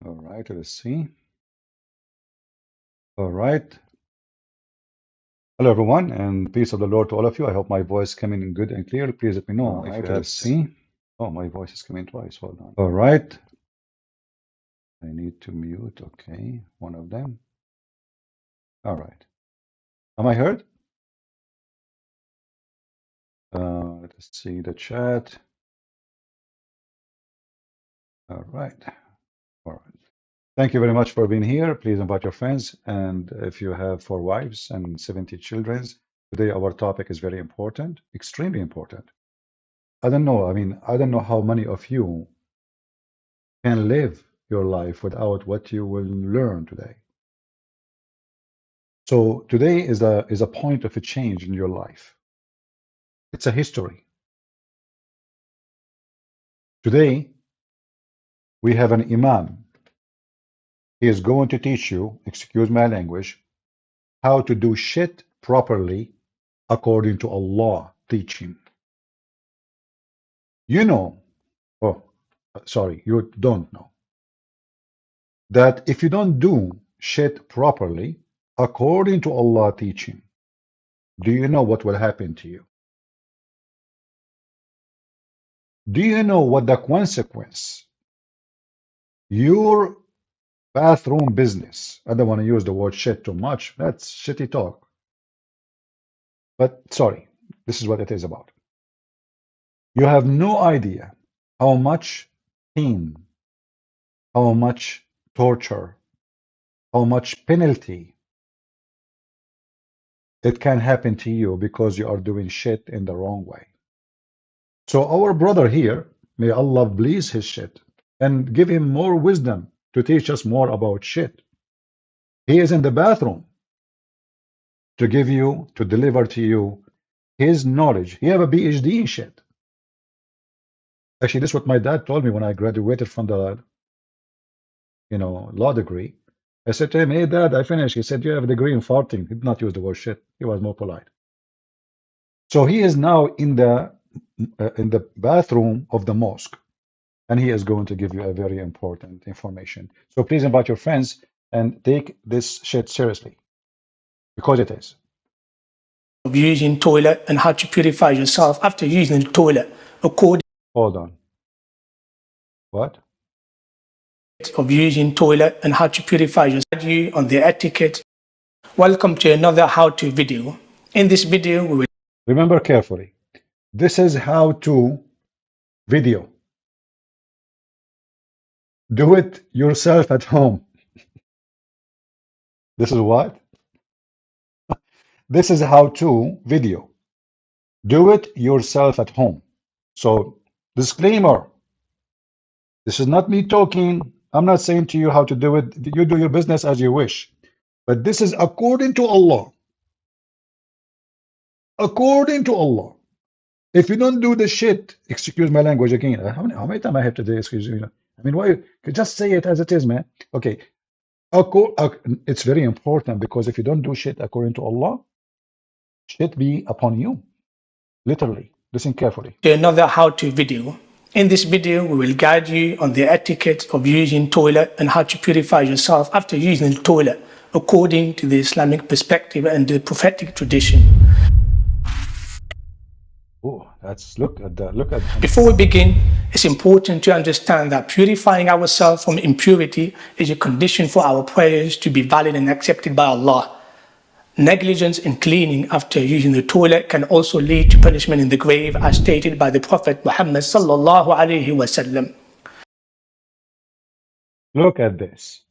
All right, let's see. All right. Hello, everyone, and peace of the Lord to all of you. I hope my voice coming in good and clear. Please let me know if you have see. Oh, my voice is coming twice. Hold on. All right. I need to mute. Okay, one of them. All right. Am I heard? Let's see the chat. All right. All right. Thank you very much for being here. Please invite your friends. And if you have 4 wives and 70 children, today our topic is very important, extremely important. I don't know. I mean, I don't know how many of you can live your life without what you will learn today. So today is a point of a change in your life. It's a history. Today we have an imam. He is going to teach you, excuse my language, how to do shit properly according to Allah teaching. You know, oh, sorry, you don't know, that if you don't do shit properly according to Allah teaching, do you know what will happen to you? Do you know what the consequence? Your bathroom business. I don't want to use the word shit too much. That's shitty talk. But sorry, this is what it is about. You have no idea how much pain, how much torture, how much penalty it can happen to you because you are doing shit in the wrong way. So our brother here, may Allah bless his shit and give him more wisdom to teach us more about shit. He is in the bathroom to give you, to deliver to you his knowledge. He have a PhD in shit. Actually, this is what my dad told me when I graduated from the, law degree. I said to him, "Hey, Dad, I finished." He said, "You have a degree in farting." He did not use the word shit. He was more polite. So he is now in the bathroom of the mosque, and he is going to give you a very important information. So please invite your friends and take this shit seriously, because it is. Of using toilet and how to purify yourself after using the toilet according. Hold on. What? Of using toilet and how to purify yourself on the etiquette. Welcome to another how-to video. In this video, we will remember carefully. This is how to video. Do it yourself at home. This is what? This is how to video. Do it yourself at home. So, disclaimer. This is not me talking. I'm not saying to you how to do it. You do your business as you wish. But this is according to Allah. According to Allah. If you don't do the shit, excuse my language again. How many times I have to do excuse me? I mean, why? Just say it as it is, man. Okay. It's very important, because if you don't do shit according to Allah, shit be upon you. Literally. Listen carefully. to another how-to video. In this video, we will guide you on the etiquette of using toilet and how to purify yourself after using the toilet according to the Islamic perspective and the prophetic tradition. Oh, look at that. Before we begin, it's important to understand that purifying ourselves from impurity is a condition for our prayers to be valid and accepted by Allah. Negligence in cleaning after using the toilet can also lead to punishment in the grave, as stated by the Prophet Muhammad sallallahu alaihi wasallam. Look at this.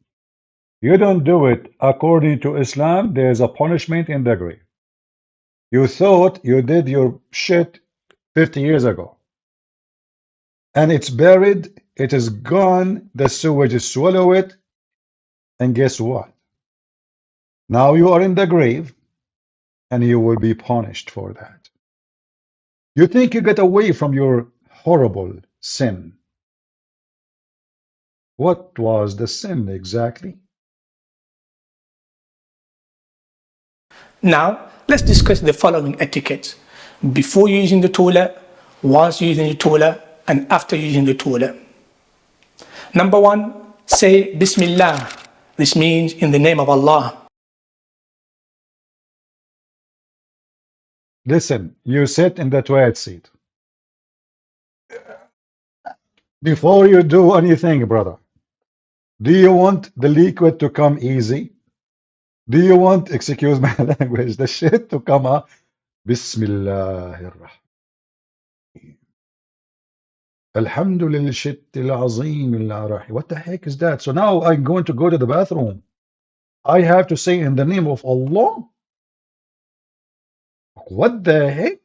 You don't do it according to Islam, there is a punishment in the grave. You thought you did your shit 50 years ago. And it's buried, it is gone, the sewage swallow it, and guess what? Now you are in the grave, and you will be punished for that. You think you get away from your horrible sin. What was the sin exactly? Now, let's discuss the following etiquette: before using the toilet, whilst using the toilet, and after using the toilet. Number 1, say Bismillah. This means in the name of Allah. Listen, you sit in the toilet seat. Before you do anything, brother, do you want the liquid to come easy? Do you want, excuse my language, the shit to come up? Bismillahirrahmanirrahim. Alhamdulillah shit al-azim. What the heck is that? So now I'm going to go to the bathroom. I have to say in the name of Allah? What the heck?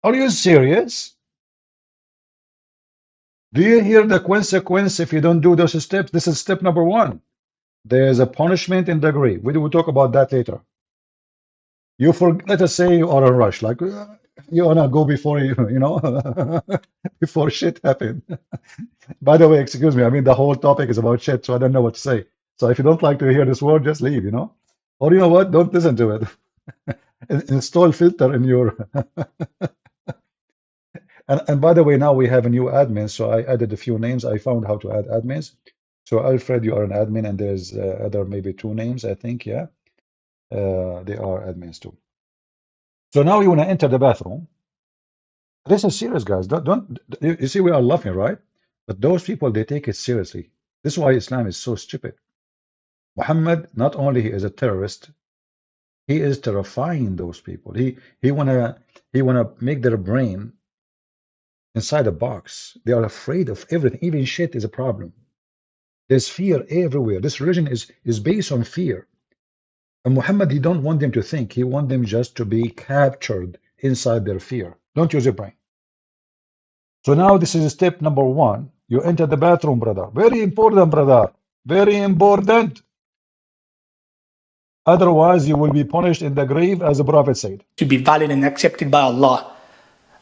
Are you serious? Do you hear the consequence if you don't do those steps? This is step number one. There's a punishment in the grave. We will talk about that later. You let us say you are in a rush, like you wanna go before you know, before shit happen. By the way, excuse me, I mean the whole topic is about shit, so I don't know what to say. So if you don't like to hear this word, just leave, you know? Or you know what? Don't listen to it. Install filter in your and by the way, now we have a new admin, so I added a few names. I found how to add admins. So Alfred, you are an admin, and there's other maybe two names, I think, yeah. They are admins too. So now you want to enter the bathroom. This is serious, guys. Don't you see we are laughing, right? But those people, they take it seriously. This is why Islam is so stupid. Muhammad, not only he is a terrorist, he is terrifying those people. He wanna make their brain inside a box. They are afraid of everything. Even shit is a problem. There's fear everywhere. This religion is based on fear. And Muhammad, he don't want them to think. He want them just to be captured inside their fear. Don't use your brain. So now this is step number one. You enter the bathroom, brother. Very important, brother. Very important. Otherwise, you will be punished in the grave, as the Prophet said. To be valid and accepted by Allah.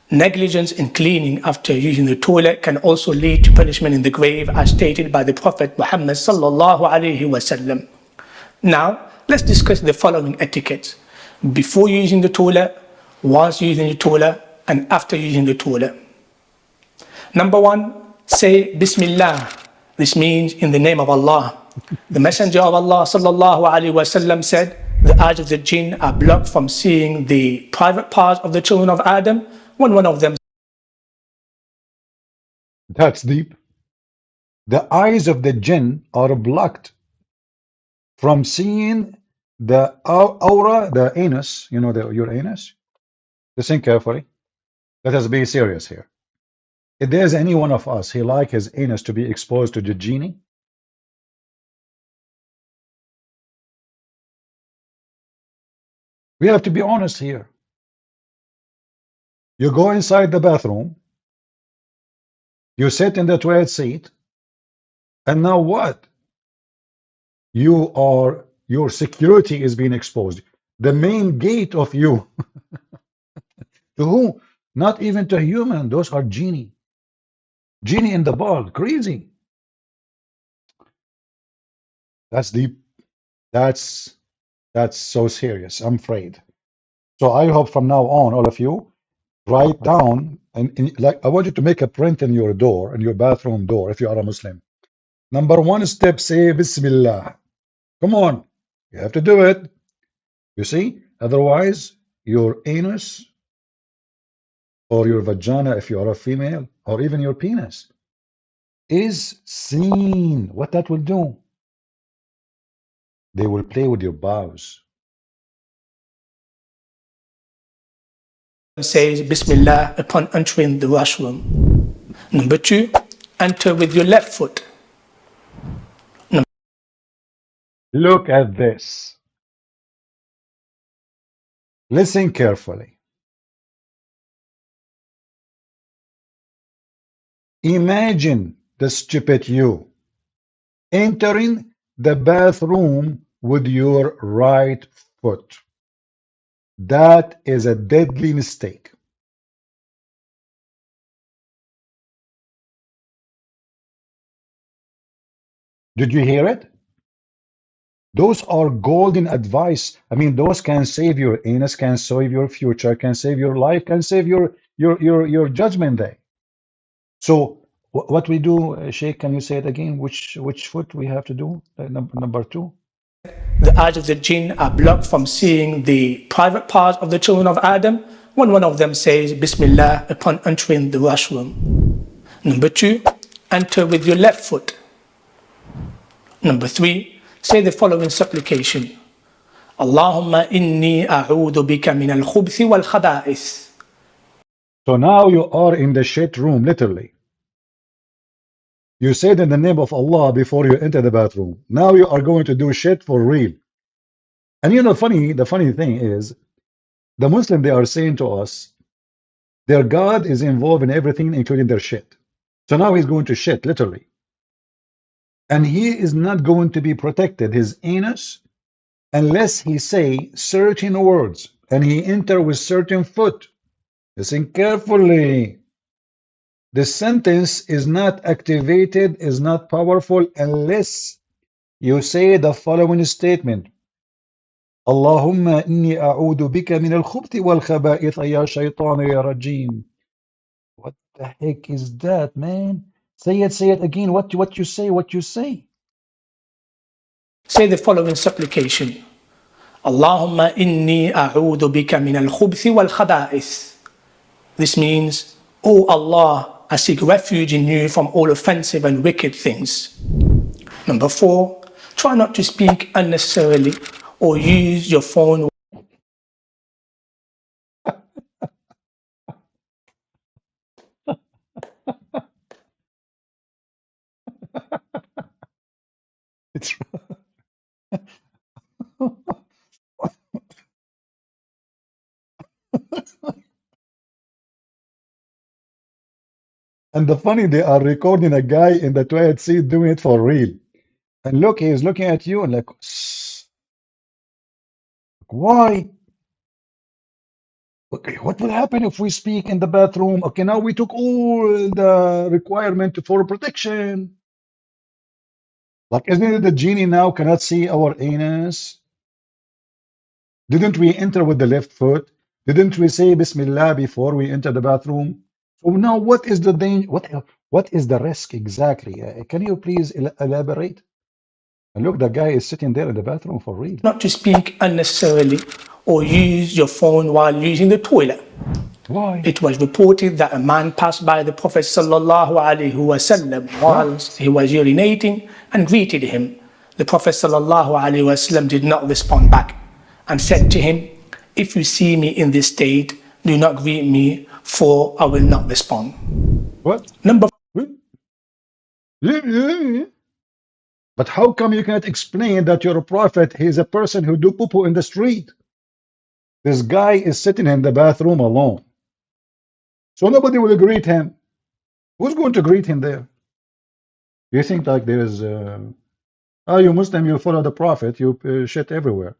Negligence in cleaning after using the toilet can also lead to punishment in the grave, as stated by the Prophet Muhammad sallallahu alaihi wasallam. Now, let's discuss the following etiquettes: before using the toilet, whilst using the toilet, and after using the toilet. Number one, say Bismillah. This means in the name of Allah. The Messenger of Allah sallallahu alaihi wasallam said, the eyes of the jinn are blocked from seeing the private parts of the children of Adam when one of them. That's deep. The eyes of the jinn are blocked from seeing the aura, the anus, you know, your anus. Listen carefully. Let us be serious here. If there's any one of us, he like his anus to be exposed to the genie. We have to be honest here. You go inside the bathroom, you sit in the toilet seat, and now what? Your security is being exposed. The main gate of you. To who? Not even to human. Those are genie. Genie in the ball. Crazy. That's deep. That's so serious. I'm afraid. So I hope from now on, all of you, write down, and like I want you to make a print in your door, in your bathroom door, if you are a Muslim. Number one step, say Bismillah. Come on, you have to do it. You see, otherwise your anus or your vagina, if you are a female, or even your penis, is seen. What that will do? They will play with your bowels. Says Bismillah upon entering the washroom. Number two, enter with your left foot. Look at this. Listen carefully. Imagine the stupid you entering the bathroom with your right foot. That is a deadly mistake. Did you hear it? Those are golden advice. I mean, those can save your anus, can save your future, can save your life, can save your judgment day. So What we do, Sheikh, can you say it again? Which foot we have to do? Number two? The eyes of the jinn are blocked from seeing the private parts of the children of Adam when one of them says Bismillah upon entering the washroom. Number two, enter with your left foot. Number three, say the following supplication. Allahumma inni a'udhu bika min al-khubthi wal-khaba'ith. So now you are in the shit room, literally. You said in the name of Allah before you enter the bathroom. Now you are going to do shit for real. And you know, the funny thing is, the Muslim, they are saying to us, their God is involved in everything, including their shit. So now he's going to shit, literally. And he is not going to be protected, his anus, unless he say certain words, and he enter with certain foot. Listen carefully. The sentence is not activated, is not powerful, unless you say the following statement. Allahumma inni a'udhu bika min al-khubthi wal-khaba'ith ya shaytan ya rajim. What the heck is that, man? Say it again. What you say? Say the following supplication. Allahumma inni a'udhu bika min al-khubthi wal-khaba'ith. This means, O Allah, I seek refuge in you from all offensive and wicked things. Number four, try not to speak unnecessarily or use your phone. It's and the funny, they are recording a guy in the toilet seat doing it for real. And look, he is looking at you and like, why? Okay, what will happen if we speak in the bathroom? Okay, now we took all the requirement for protection. Like, isn't it the genie now cannot see our anus? Didn't we enter with the left foot? Didn't we say Bismillah before we enter the bathroom? So now, what is the danger? What is the risk exactly? Can you please elaborate? And look, the guy is sitting there in the bathroom for real. Not to speak unnecessarily or use your phone while using the toilet. Why? It was reported that a man passed by the Prophet sallallahu alaihi wasallam whilst he was urinating and greeted him. The Prophet sallallahu alaihi wasallam did not respond back and said to him, if you see me in this state, do not greet me, for I will not respond. What? Number But how come you cannot explain that you're a prophet? He's a person who do poo-poo in the street. This guy is sitting in the bathroom alone. So nobody will greet him. Who's going to greet him there? You think like there is, oh, you Muslim, you follow the prophet, you shit everywhere.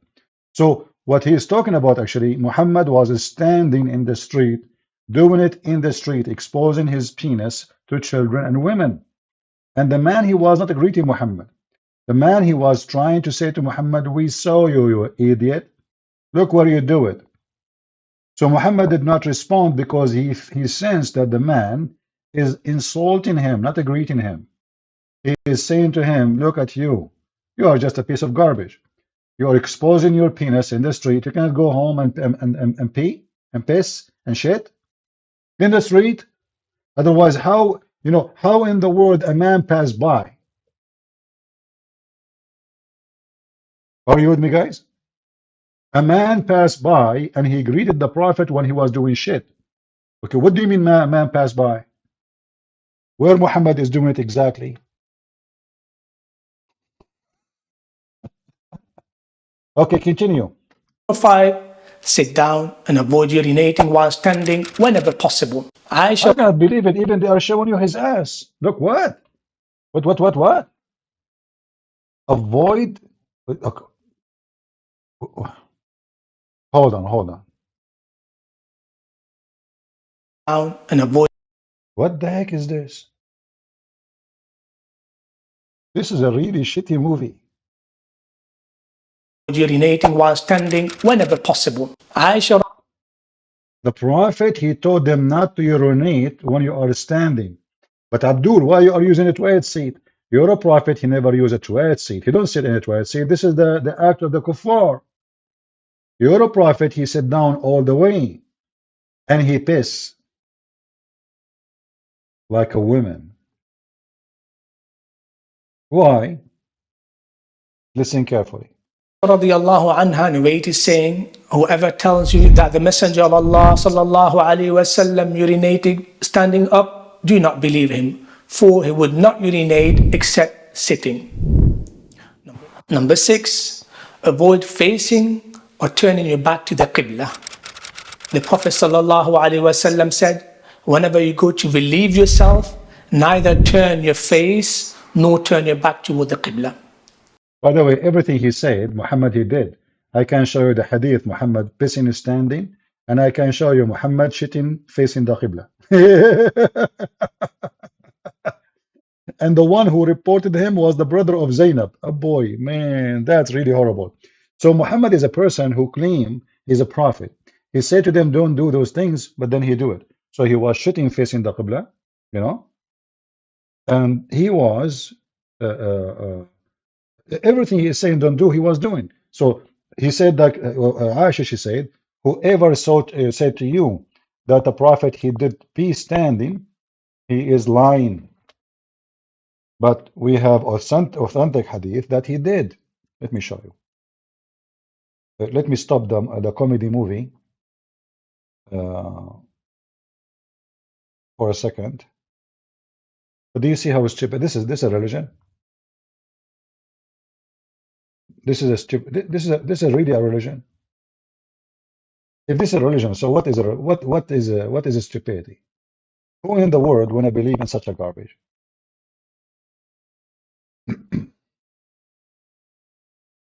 So what he is talking about, actually, Muhammad was standing in the street, doing it in the street, exposing his penis to children and women. And the man, he was not greeting Muhammad. The man, he was trying to say to Muhammad, we saw you, you idiot. Look where you do it. So Muhammad did not respond because he sensed that the man is insulting him, not greeting him. He is saying to him, look at you. You are just a piece of garbage. You are exposing your penis in the street. You cannot go home and pee and piss and shit in the street. Otherwise, how in the world a man passed by? Are you with me, guys? A man passed by and he greeted the prophet when he was doing shit. Okay, what do you mean man passed by? Where Muhammad is doing it exactly? Okay, continue. 5, sit down and avoid urinating while standing whenever possible. I cannot believe it. Even they are showing you his ass. Look, what? What? Avoid. Okay. Hold on. Down and avoid. What the heck is this? This is a really shitty movie. Urinating while standing whenever possible. The prophet, he told them not to urinate when you are standing. But Abdul, why you are using a toilet seat? You're a prophet, he never used a toilet seat. He don't sit in a toilet seat. This is the act of the kuffar. You're a prophet, he sit down all the way. And he piss like a woman. Why? Listen carefully. Radiallahu anha narrated saying, whoever tells you that the Messenger of Allah sallallahu alaihi wasallam urinated standing up, do not believe him, for he would not urinate except sitting. Number 6, avoid facing or turning your back to the Qibla. The Prophet sallallahu alaihi wasallam said, whenever you go to relieve yourself, neither turn your face nor turn your back toward the Qibla. By the way, everything he said, Muhammad he did. I can show you the hadith, Muhammad pissing standing, and I can show you Muhammad shitting facing the Qibla. And the one who reported him was the brother of Zainab. Oh boy, man, that's really horrible. So Muhammad is a person who claimed he's a prophet. He said to them, don't do those things, but then he do it. So he was shitting facing the Qibla, you know, and he was everything he is saying don't do, he was doing. So he said that Aisha, she said, whoever said to you that the prophet he did peace standing, he is lying. But we have authentic hadith that he did. Let me show you. Let me stop the comedy movie for a second. But do you see how stupid this is? This is a religion. This is a stupid. This is really a religion. If this is a religion, so what is a stupidity? Who in the world wanna believe in such a garbage?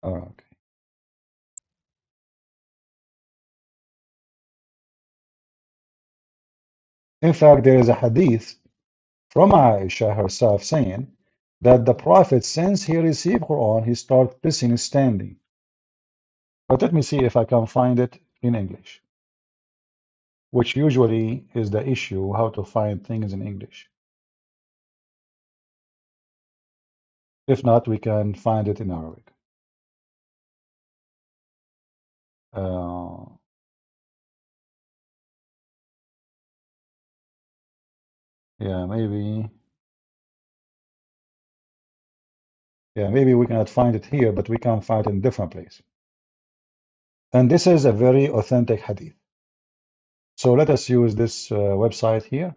Okay. In fact, there is a hadith from Aisha herself saying that the Prophet, since he received Quran, he started pissing standing. But let me see if I can find it in English, which usually is the issue, how to find things in English. If not, we can find it in Arabic. Yeah, maybe. Yeah, maybe we cannot find it here, but we can find it in a different place. And this is a very authentic hadith. So let us use this website here.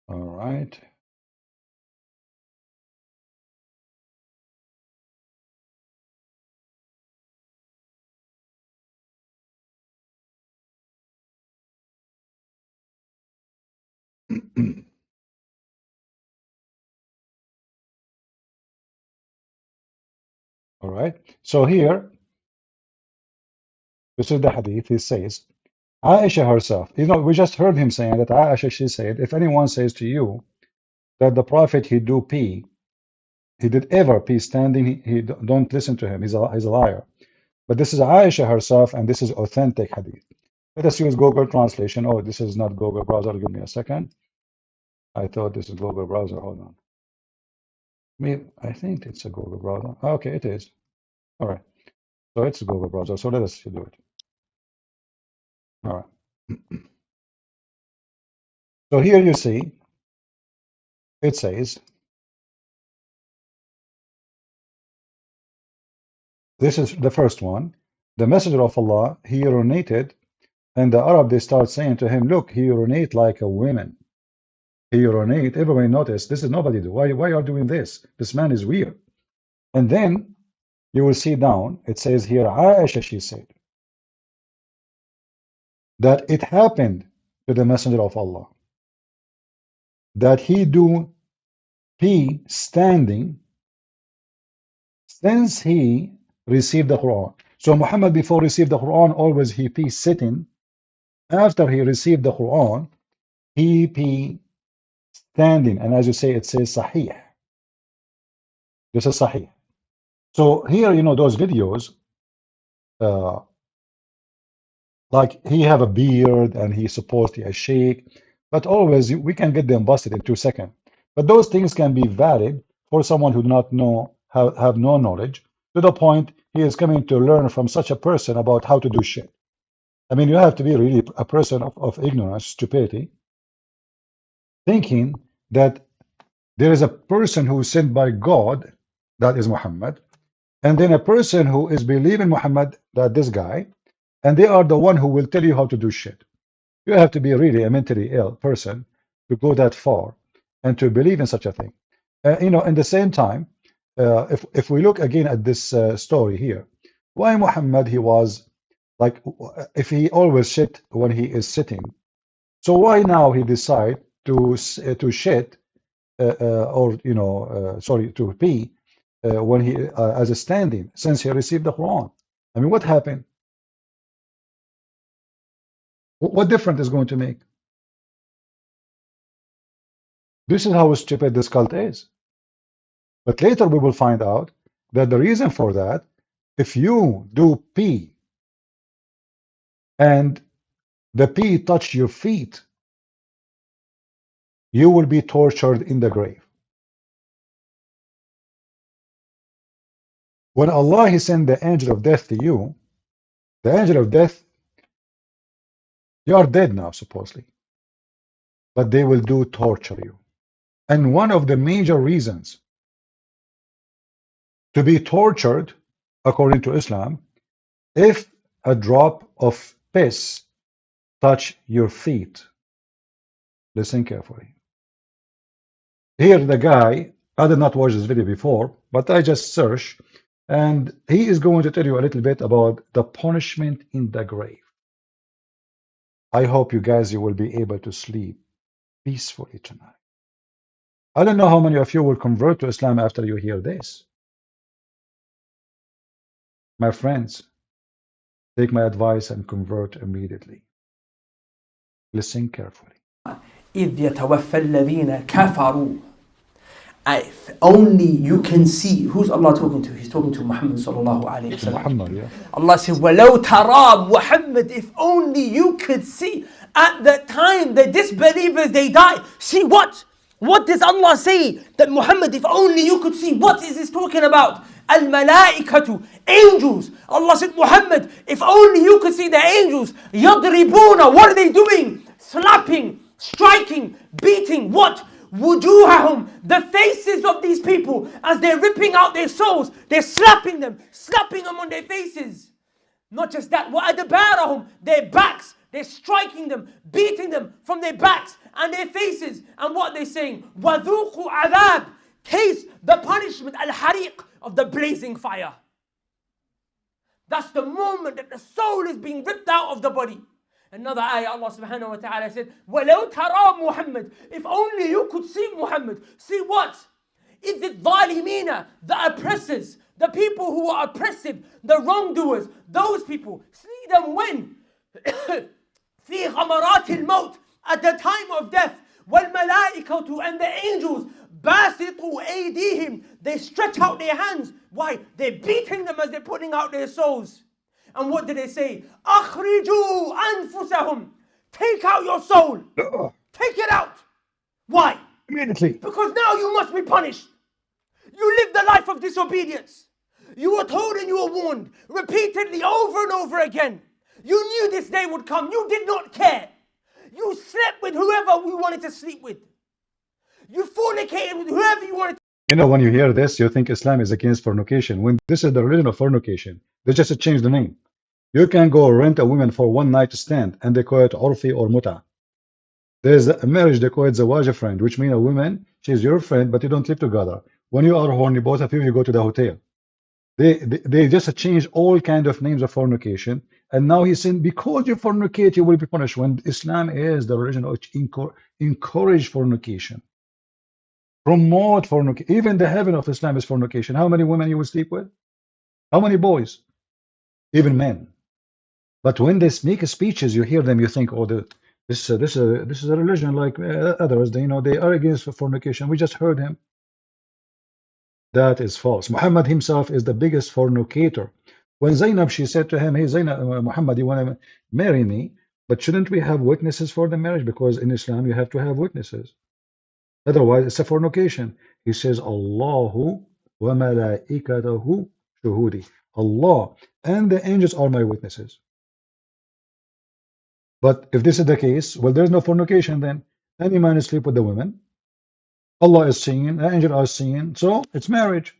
All right. All right. So here, this is the hadith. He says, Aisha herself, we just heard him saying that Aisha, she said, if anyone says to you that the Prophet, he did ever pee standing, don't listen to him. He's a liar. But this is Aisha herself, and this is authentic hadith. Let us use Google translation. Oh, this is not Google browser. Give me a second. I thought this is Google browser. Hold on. I think it's a Google browser. Okay, it is. All right. So it's a Google browser. So let us do it. All right. So here you see, it says, this is the first one. The messenger of Allah, he urinated, and the Arab, they start saying to him, look, he urinate like a woman. He urinate. Everybody noticed, this is nobody do. Why are you doing this? This man is weird. And then you will see down, it says here, Aisha, she said, that it happened to the messenger of Allah, that he do pee standing since he received the Quran. So Muhammad, before received the Quran, always he pee sitting. After he received the Quran, he pee standing. And as you say, it says Sahih. This is Sahih. So here, those videos, uh, like he have a beard and he's supposed to be a sheikh, but always we can get them busted in 2 seconds. But those things can be valid for someone who do not know, have no knowledge, to the point he is coming to learn from such a person about how to do shit. I mean, you have to be really a person of ignorance, stupidity, thinking that there is a person who is sent by God, that is Muhammad, and then a person who is believing Muhammad, that this guy, and they are the one who will tell you how to do shit. You have to be really a mentally ill person to go that far and to believe in such a thing. In the same time, if we look again at this story here, why Muhammad, he was like, if he always shit when he is sitting, so why now he decide to shit or sorry, to pee when he as a standing, since he received the Quran? I mean, what happened? What difference is going to make? This is how stupid this cult is. But later we will find out that the reason for that, if you do pee and the pee touch your feet, you will be tortured in the grave. When Allah he sent the angel of death to you, the angel of death, you are dead now supposedly, but they will do torture you. And one of the major reasons to be tortured, according to Islam, if a drop of piss touch your feet. Listen carefully. Here the guy, I did not watch this video before, but I just searched, and he is going to tell you a little bit about the punishment in the grave. I hope you guys, you will be able to sleep peacefully tonight. I don't know how many of you will convert to Islam after you hear this. My friends, take my advice and convert immediately. Listen carefully. إذ يتوفى الذين كفروا. If only you can see. Who's Allah talking to? He's talking to Muhammad sallallahu alayhi wa sallam. Muhammad, yeah. Allah said, وَلَوْ تَرَى Muhammad, if only you could see at the time the disbelievers, they die. See what? What does Allah say? That Muhammad, if only you could see. What is this talking about? Al-malaikatu, angels. Allah said, Muhammad, if only you could see the angels. يَضْرِبُونَ, what are they doing? Slapping, striking, beating. What? Wujuhahum, the faces of these people, as they're ripping out their souls, they're slapping them on their faces. Not just that, وَأَدْبَارَهُم, their backs, they're striking them, beating them from their backs and their faces. And what they're saying, وَذُوقُوا عَذَابٍ, taste the punishment, al-hariq, of the blazing fire. That's the moment that the soul is being ripped out of the body. Another ayah, Allah subhanahu wa ta'ala said, وَلَوْ تَرَى Muhammad, if only you could see Muhammad. See what? Is it الظَّالِمِينَ, the oppressors, the people who are oppressive, the wrongdoers, those people. See them when? فِي غَمَرَاتِ الْمَوْتِ, at the time of death. وَالْمَلَائِكَةُ, and the angels. بَاسِطُوا أَيْدِيهِمْ, they stretch out their hands. Why? They're beating them as they're putting out their souls. And what did they say? أَخْرِجُوا أَنفُسَهُمْ, take out your soul. Take it out. Why? Immediately. Because now you must be punished. You lived the life of disobedience. You were told and you were warned repeatedly over and over again. You knew this day would come. You did not care. You slept with whoever you wanted to sleep with. You fornicated with whoever you wanted to. When you hear this, you think Islam is against fornication. When this is the religion of fornication, they just changed the name. You can go rent a woman for one night stand, and they call it urfi or muta. There's a marriage, they call it zawaj friend, which means a woman, she's your friend, but you don't live together. When you are horny, both of you go to the hotel. They just change all kind of names of fornication, and now he's saying because you fornicate, you will be punished. When Islam is the religion which encourage fornication, promote fornication. Even the heaven of Islam is fornication. How many women you will sleep with? How many boys? Even men. But when they make speeches, you hear them, you think, oh, this is a religion like others. They are against fornication. We just heard him. That is false. Muhammad himself is the biggest fornicator. When Zainab, she said to him, hey, Zainab, Muhammad, you want to marry me? But shouldn't we have witnesses for the marriage? Because in Islam, you have to have witnesses. Otherwise, it's a fornication. He says, Allahu wa malaikatahu shuhudi. Allah and the angels are my witnesses. But if this is the case, well, there's no fornication then. Any man is sleep with the women. Allah is seeing, the angels are seeing, so it's marriage.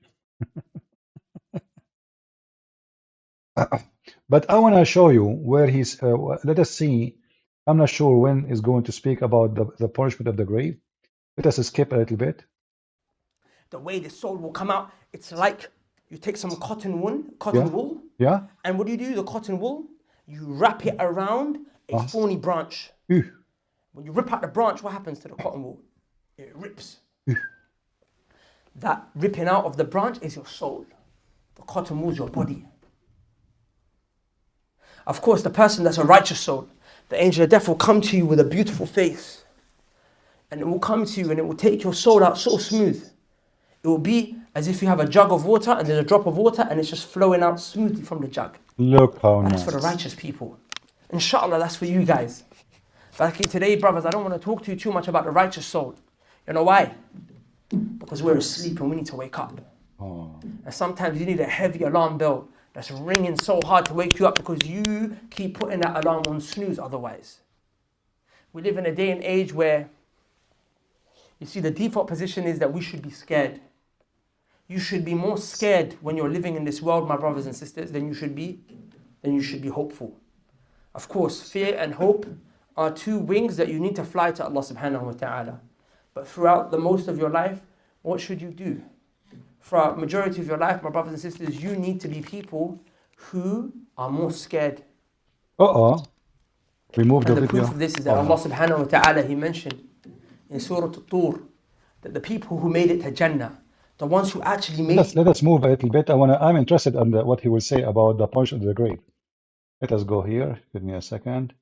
But I want to show you where he's, let us see. I'm not sure when he's going to speak about the punishment of the grave. Let us skip a little bit. The way the soul will come out, it's like you take some cotton wool, Yeah. and what do? The cotton wool, you wrap it around a thorny branch. When you rip out the branch, what happens to the cotton wool? It rips. That ripping out of the branch is your soul. The cotton wool is your body. Of course, the person that's a righteous soul, the angel of death will come to you with a beautiful face. And it will come to you and it will take your soul out so smooth. It will be as if you have a jug of water and there's a drop of water and it's just flowing out smoothly from the jug. Look how nice. That's for the righteous people. Inshallah, that's for you guys. But today, brothers, I don't want to talk to you too much about the righteous soul. You know why? Because we're asleep and we need to wake up. And sometimes you need a heavy alarm bell that's ringing so hard to wake you up because you keep putting that alarm on snooze otherwise. We live in a day and age where, you see, the default position is that we should be scared. You should be more scared when you're living in this world, my brothers and sisters, than you should be hopeful. Of course, fear and hope are two wings that you need to fly to Allah subhanahu wa ta'ala. But throughout the most of your life, what should you do? For a majority of your life, my brothers and sisters, you need to be people who are more scared. Remove the video. proof of this is that Allah subhanahu wa ta'ala, He mentioned in Surah At-Tur that the people who made it to Jannah, the ones who actually made Let us move a little bit. I'm interested in what he will say about the punishment of the grave. Let us go here. Give me a second.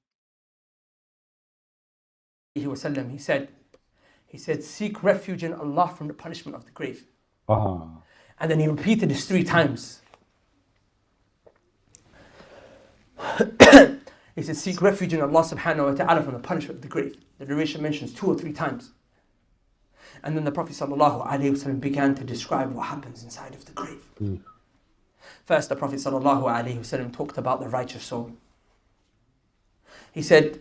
He said, seek refuge in Allah from the punishment of the grave. And then he repeated this 3 times. He said, seek refuge in Allah subhanahu wa ta'ala from the punishment of the grave. The narration mentions 2 or 3 times. And then the Prophet sallallahu alaihi wasallam began to describe what happens inside of the grave. First, the Prophet sallallahu alaihi wasallam talked about the righteous soul. He said,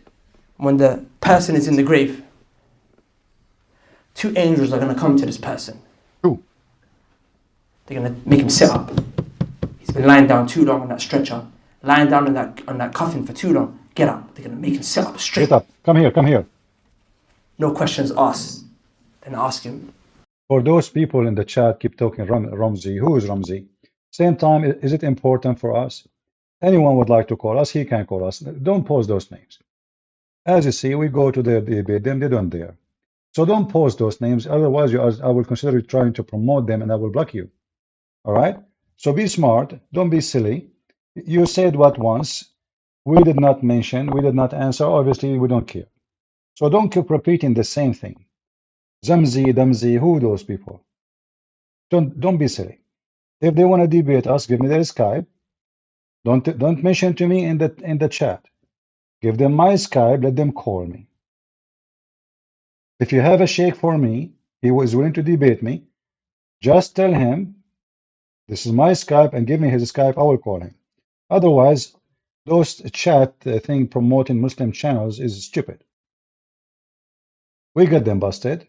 when the person is in the grave, 2 angels are going to come to this person. They're going to make him sit up. He's been lying down too long on that stretcher, lying down on that coffin for too long. Get up. They're going to make him sit up straight. Get up. Come here. No questions asked. Then ask him. For those people in the chat keep talking Ramzi. Who is Ramzi? Same time, is it important for us? Anyone would like to call us, he can call us. Don't post those names. As you see, we go to the debate, them, they don't dare. So don't post those names, otherwise I will consider trying to promote them and I will block you. All right? So be smart, don't be silly. You said what once, we did not mention, we did not answer, obviously we don't care. So don't keep repeating the same thing. Zamzi, Damzi, who are those people? Don't be silly. If they want to debate us, give me their Skype. Don't mention to me in the chat. Give them my Skype, let them call me. If you have a sheikh for me, he was willing to debate me, just tell him, this is my Skype, and give me his Skype, I will call him. Otherwise, those chat thing promoting Muslim channels is stupid. We get them busted.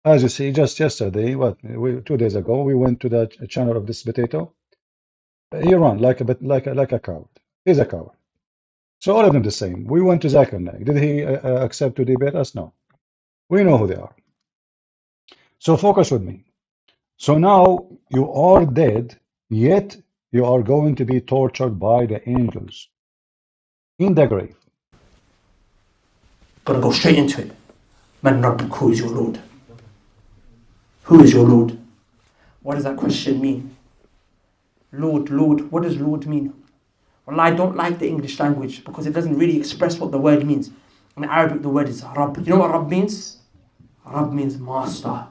As you see, just yesterday, 2 days ago, we went to the channel of this potato. He ran like a coward. He's a coward. So all of them the same. We went to Zakir Naik. Did he accept to debate us? No. We know who they are. So focus with me. So now you are dead, yet you are going to be tortured by the angels in the grave. Gonna go straight into it. Man Rabbuk, who is your Lord? Who is your Lord? What does that question mean? Lord, what does Lord mean? Well, I don't like the English language because it doesn't really express what the word means. In Arabic, the word is Rabb. You know what Rabb means? Rabb means master.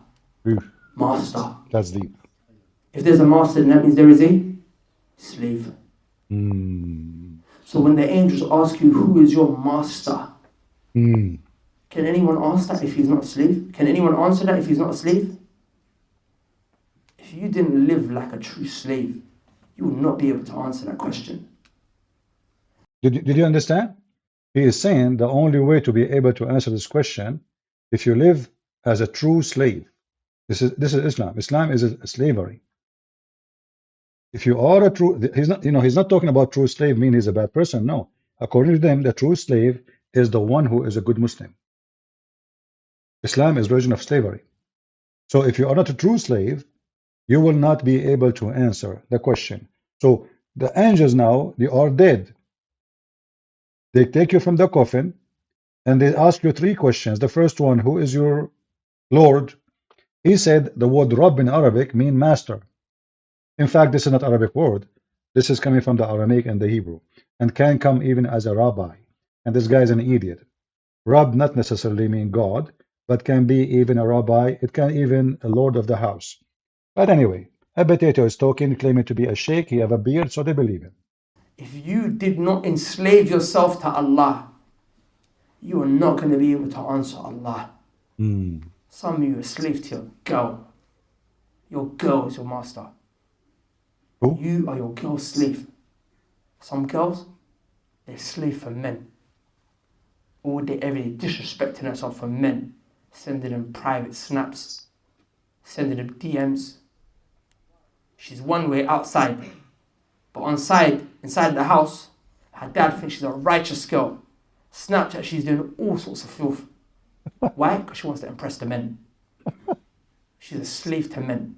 Master. That's deep. If there's a master, then that means there is a slave. So when the angels ask you, who is your master? Can anyone ask that if he's not a slave? Can anyone answer that if he's not a slave? If you didn't live like a true slave, you will not be able to answer that question. Did you understand? He is saying the only way to be able to answer this question, if you live as a true slave. This is Islam. Islam is a slavery. If you are a true, he's not talking about true slave meaning he's a bad person. No. According to them, the true slave is the one who is a good Muslim. Islam is religion of slavery. So if you are not a true slave, you will not be able to answer the question. So the angels now, they are dead. They take you from the coffin and they ask you 3 questions. The first one, who is your Lord? He said the word Rabb in Arabic means master. In fact, this is not Arabic word. This is coming from the Aramaic and the Hebrew, and can come even as a rabbi. And this guy is an idiot. Rabb not necessarily mean God, but can be even a rabbi. It can even a lord of the house. But anyway, a potato is talking, claiming to be a sheikh. He have a beard, so they believe him. If you did not enslave yourself to Allah, you are not going to be able to answer Allah. Some of you are slave to your girl. Your girl is your master. Who? You are your girl's slave. Some girls, they're slave for men. All day, every day, disrespecting herself for men. Sending them private snaps. Sending them DMs. She's one way outside. But inside the house, her dad thinks she's a righteous girl. Snapchat, she's doing all sorts of filth. Why? Because she wants to impress the men. She's a slave to men.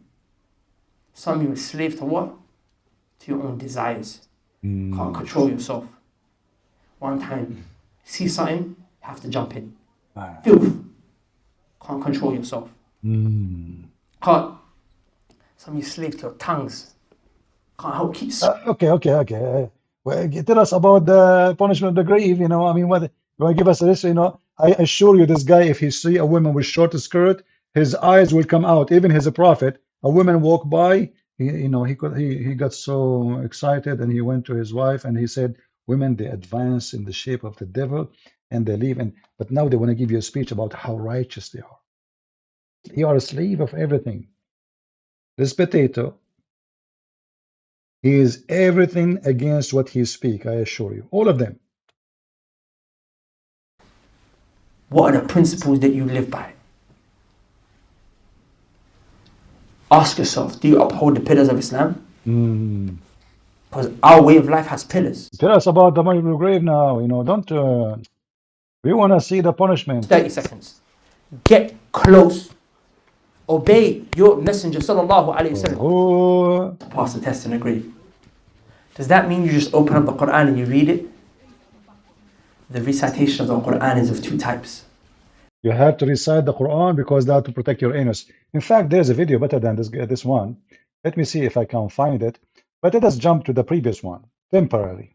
Some of you are slave to what? To your own desires. Can't control yourself. One time, see something, have to jump in. Filth. Can't control yourself. Can't. Some of you slave to your tongues. Can't help keep. Okay. Well, tell us about the punishment of the grave. I mean, what? You want to give us this? I assure you, this guy, if he see a woman with short skirt, his eyes will come out. Even he's a prophet. A woman walk by, he got so excited, and he went to his wife and he said, "Women, they advance in the shape of the devil, and they leave. But now they want to give you a speech about how righteous they are. You are a slave of everything." This potato, he is everything against what he speak. I assure you, all of them. What are the principles that you live by? Ask yourself, do you uphold the pillars of Islam? Because our way of life has pillars. Tell us about the money of the grave now. Don't. We want to see the punishment. 30 seconds. Get close. Obey your messenger, sallallahu alayhi wasallam. To pass the test in the grave. Does that mean you just open up the Quran and you read it? The recitation of the Quran is of 2 types. You have to recite the Quran because that to protect your anus. In fact, there's a video better than this one. Let me see if I can find it. But let us jump to the previous one temporarily.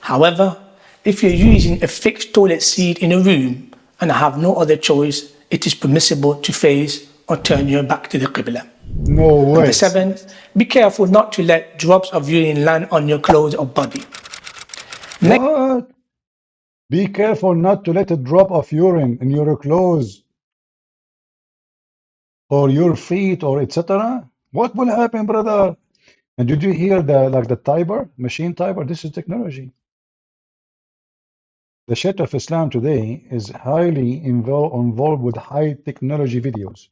However, if you're using a fixed toilet seat in a room and have no other choice, it is permissible to face or turn your back to the Qibla. No way. Number 7, be careful not to let drops of urine land on your clothes or body. What? Be careful not to let a drop of urine in your clothes or your feet or etc. What will happen, brother? And did you hear the tiber, machine tiber? This is technology. The shit of Islam today is highly involved with high technology videos.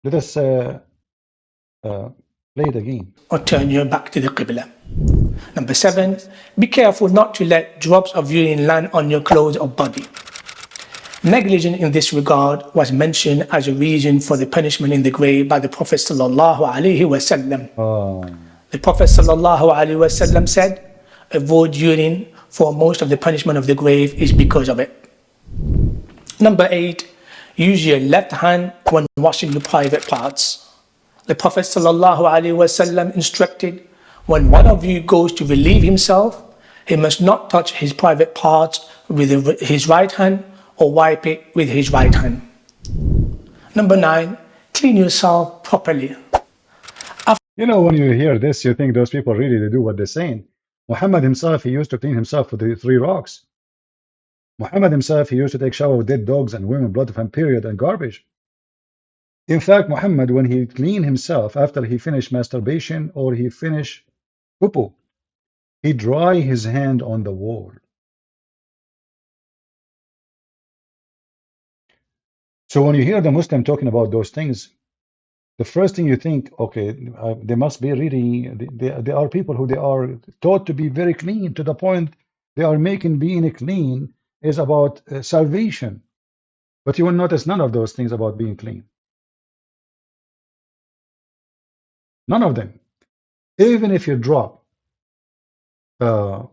Let us play it again. Or turn your back to the Qibla. Number 7, be careful not to let drops of urine land on your clothes or body. Negligence in this regard was mentioned as a reason for the punishment in the grave by the Prophet sallallahu alaihi wasallam. The Prophet sallallahu alaihi wasallam said, avoid urine, for most of the punishment of the grave is because of it. Number 8, use your left hand when washing your private parts. The Prophet sallallahu alaihi wasallam instructed, when one of you goes to relieve himself, he must not touch his private parts with his right hand or wipe it with his right hand. Number 9, clean yourself properly. You know, when you hear this, you think those people really they do what they're saying. Muhammad himself, he used to clean himself with the 3 rocks. Muhammad himself, he used to take shower with dead dogs and women, blood from period and garbage. In fact, Muhammad, when he cleaned himself after he finished masturbation or he finished poo, he dry his hand on the wall. So when you hear the Muslim talking about those things, the first thing you think, okay, they must be really, they are people who they are taught to be very clean to the point they are making being clean is about salvation. But you will notice none of those things about being clean. None of them. Even if you drop, let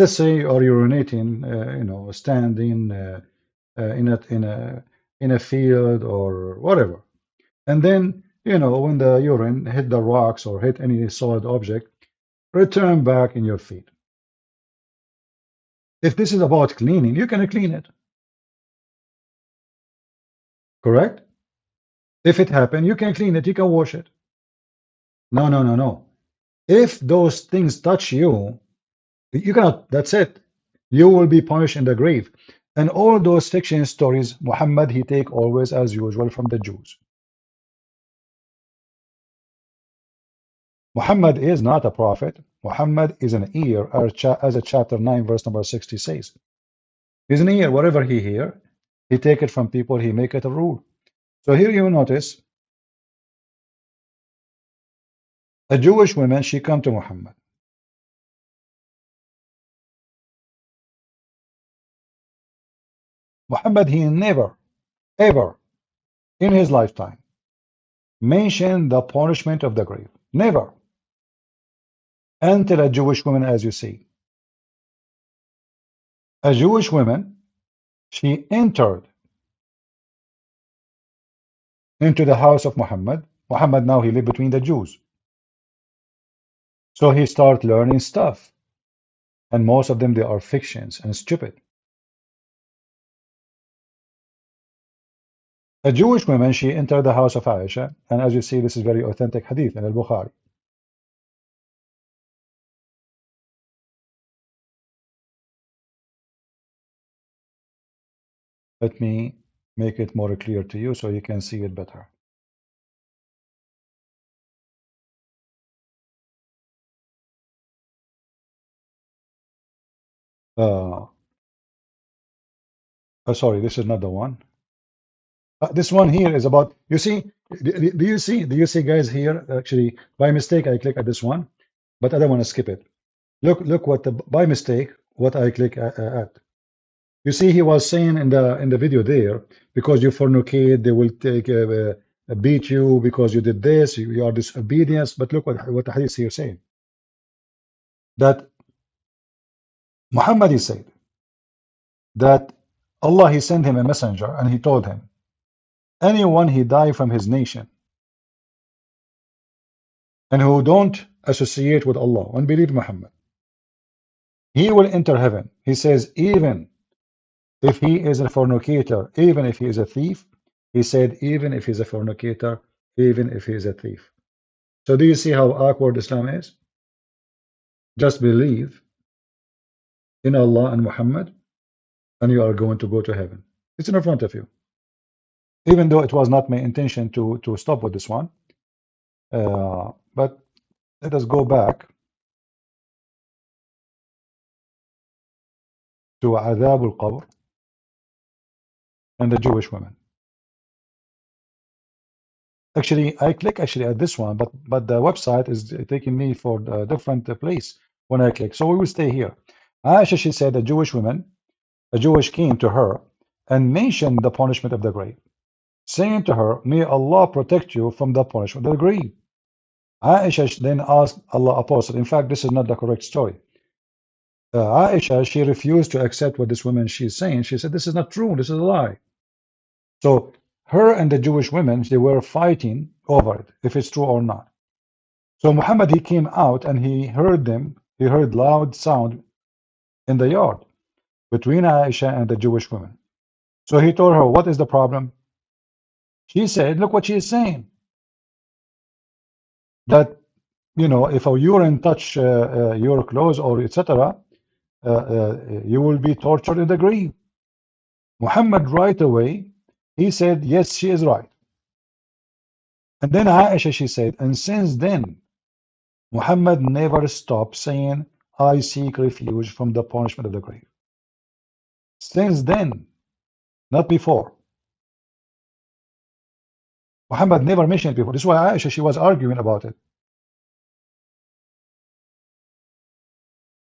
us say you are urinating, you know, standing in a field or whatever, and then you know when the urine hit the rocks or hit any solid object, return back in your feet. If this is about cleaning, you can clean it, correct? If it happened, you can clean it, you can wash it. No, no, no, no. If those things touch you, you cannot, that's it. You will be punished in the grave. And all those fiction stories, Muhammad, he take always as usual from the Jews. Muhammad is not a prophet. Muhammad is an ear, as a chapter 9, verse number 60 says. He's an ear, whatever he hear, he take it from people, he make it a rule. So here you notice, a Jewish woman, she come to Muhammad. Muhammad, he never, ever, in his lifetime, mentioned the punishment of the grave. Never. Until a Jewish woman, as you see. A Jewish woman, she entered into the house of Muhammad. Muhammad now he lived between the Jews. So he started learning stuff. And most of them, they are fictions and stupid. A Jewish woman, she entered the house of Aisha. And as you see, this is very authentic hadith in al-Bukhari. Let me make it more clear to you so you can see it better. Sorry, this is not the one. This one here is about, you see, do you see guys here? Actually, by mistake, I click at this one, but I don't want to skip it. Look what by mistake, what I click at. You see, he was saying in the video there, because you fornicate, they will take beat you because you did this, you are disobedience. But look what the hadith here saying. That Muhammad, he said that Allah, he sent him a messenger and he told him, anyone he die from his nation and who don't associate with Allah and believe Muhammad, he will enter heaven. He says, even if he is a fornicator, even if he is a thief, he said, even if he's a fornicator, even if he is a thief. So do you see how awkward Islam is? Just believe in Allah and Muhammad, and you are going to go to heaven. It's in front of you. Even though it was not my intention to stop with this one. But let us go back to Adab al-Qabr and the Jewish women. Actually, I click at this one, but the website is taking me for a different place when I click. So we will stay here. Aisha, she said, a Jewish woman, a Jewish came to her and mentioned the punishment of the grave, saying to her, may Allah protect you from the punishment of the grave. Aisha then asked Allah apostle. In fact, this is not the correct story. Aisha, she refused to accept what this woman she's saying. She said, this is not true. This is a lie. So her and the Jewish women, they were fighting over it, if it's true or not. So Muhammad, he came out and he heard them. He heard loud sound in the yard between Aisha and the Jewish women. So he told her, what is the problem? She said, look what she is saying, that, you know, if a urine touch your clothes or etc., you will be tortured in the grave. Muhammad right away, he said, yes, she is right. And then Aisha, she said, and since then, Muhammad never stopped saying, I seek refuge from the punishment of the grave. Since then, not before. Muhammad never mentioned it before. This is why Aisha, she was arguing about it.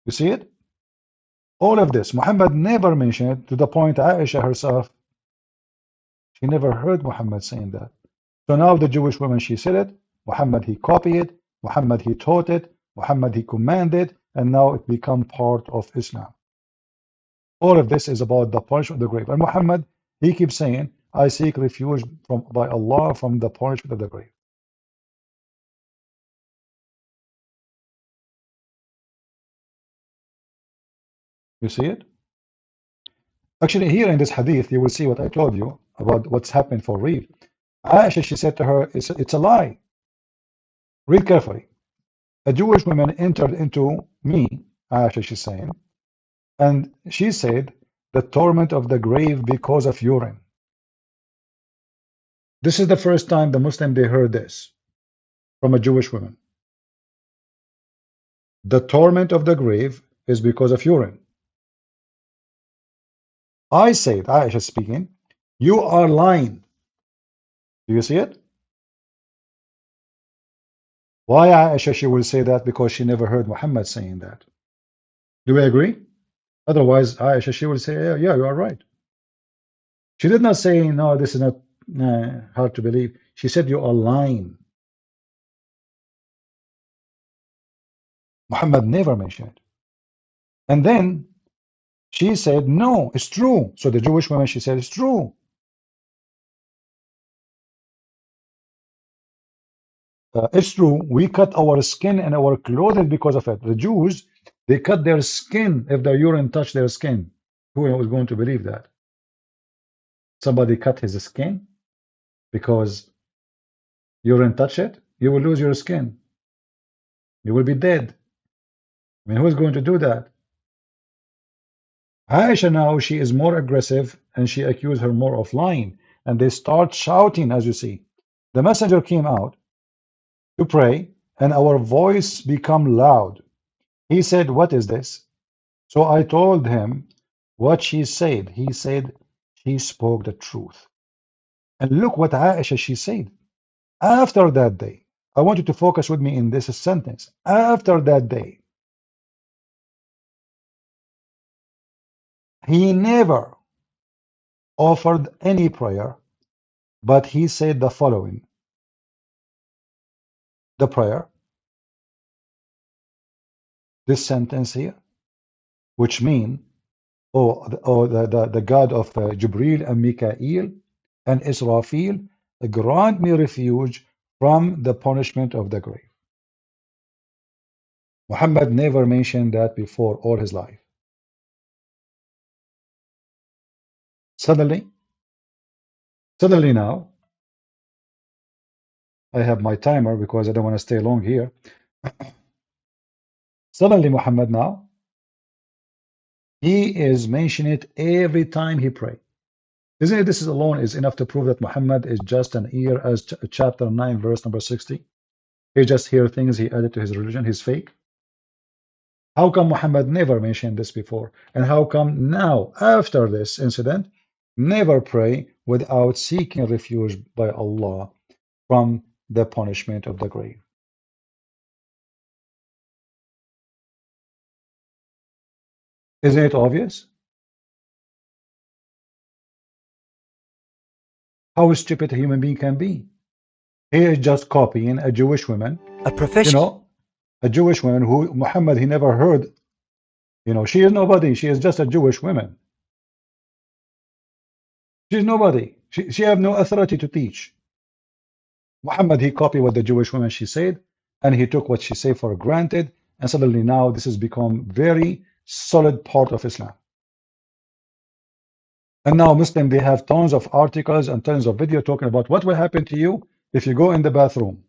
You see it? All of this, Muhammad never mentioned it, to the point Aisha herself, she never heard Muhammad saying that. So now the Jewish woman, she said it, Muhammad, he copied it, Muhammad, he taught it, Muhammad, he commanded, and now it become part of Islam. All of this is about the punishment of the grave. And Muhammad, he keeps saying, I seek refuge by Allah from the punishment of the grave. You see it? Actually, here in this hadith, you will see what I told you about what's happened for real. Aisha, she said to her, it's a lie. Read carefully. A Jewish woman entered into me, Aisha, she's saying, and she said, the torment of the grave because of urine. This is the first time the Muslim, they heard this from a Jewish woman. The torment of the grave is because of urine. I said, Aisha speaking, you are lying. Do you see it? Why Aisha, she will say that? Because she never heard Muhammad saying that. Do we agree? Otherwise, Aisha, she will say, yeah, you are right. She did not say, no, this is not hard to believe. She said, you are lying. Muhammad never mentioned it. And then she said, no, it's true. So the Jewish woman, she said, it's true. It's true. We cut our skin and our clothes because of it. The Jews, they cut their skin if their urine touched their skin. Who was going to believe that? Somebody cut his skin because urine touched it? You will lose your skin. You will be dead. I mean, who is going to do that? Aisha now, she is more aggressive and she accused her more of lying. And they start shouting, as you see. The messenger came out to pray and our voice become loud. He said, what is this? So I told him what she said. He said, she spoke the truth. And look what Aisha, she said. After that day, I want you to focus with me in this sentence. After that day, he never offered any prayer, but he said the following. The prayer, this sentence here, which mean, the God of Jibril and Mikael and Israfil, grant me refuge from the punishment of the grave. Muhammad never mentioned that before all his life. Suddenly now, I have my timer because I don't want to stay long here. Suddenly Muhammad now, he is mentioning it every time he pray. Isn't it this is alone is enough to prove that Muhammad is just an ear, as chapter 9 verse number 60? He just hear things he added to his religion, he's fake. How come Muhammad never mentioned this before? And how come now, after this incident, never pray without seeking refuge by Allah from the punishment of the grave? Isn't it obvious? How stupid a human being can be. He is just copying a Jewish woman, you know, a Jewish woman who Muhammad, he never heard. You know, she is nobody. She is just a Jewish woman. She's nobody. She have no authority to teach. Muhammad, he copied what the Jewish woman she said, and he took what she said for granted, and suddenly now this has become very solid part of Islam. And now Muslims, they have tons of articles and tons of video talking about what will happen to you if you go in the bathroom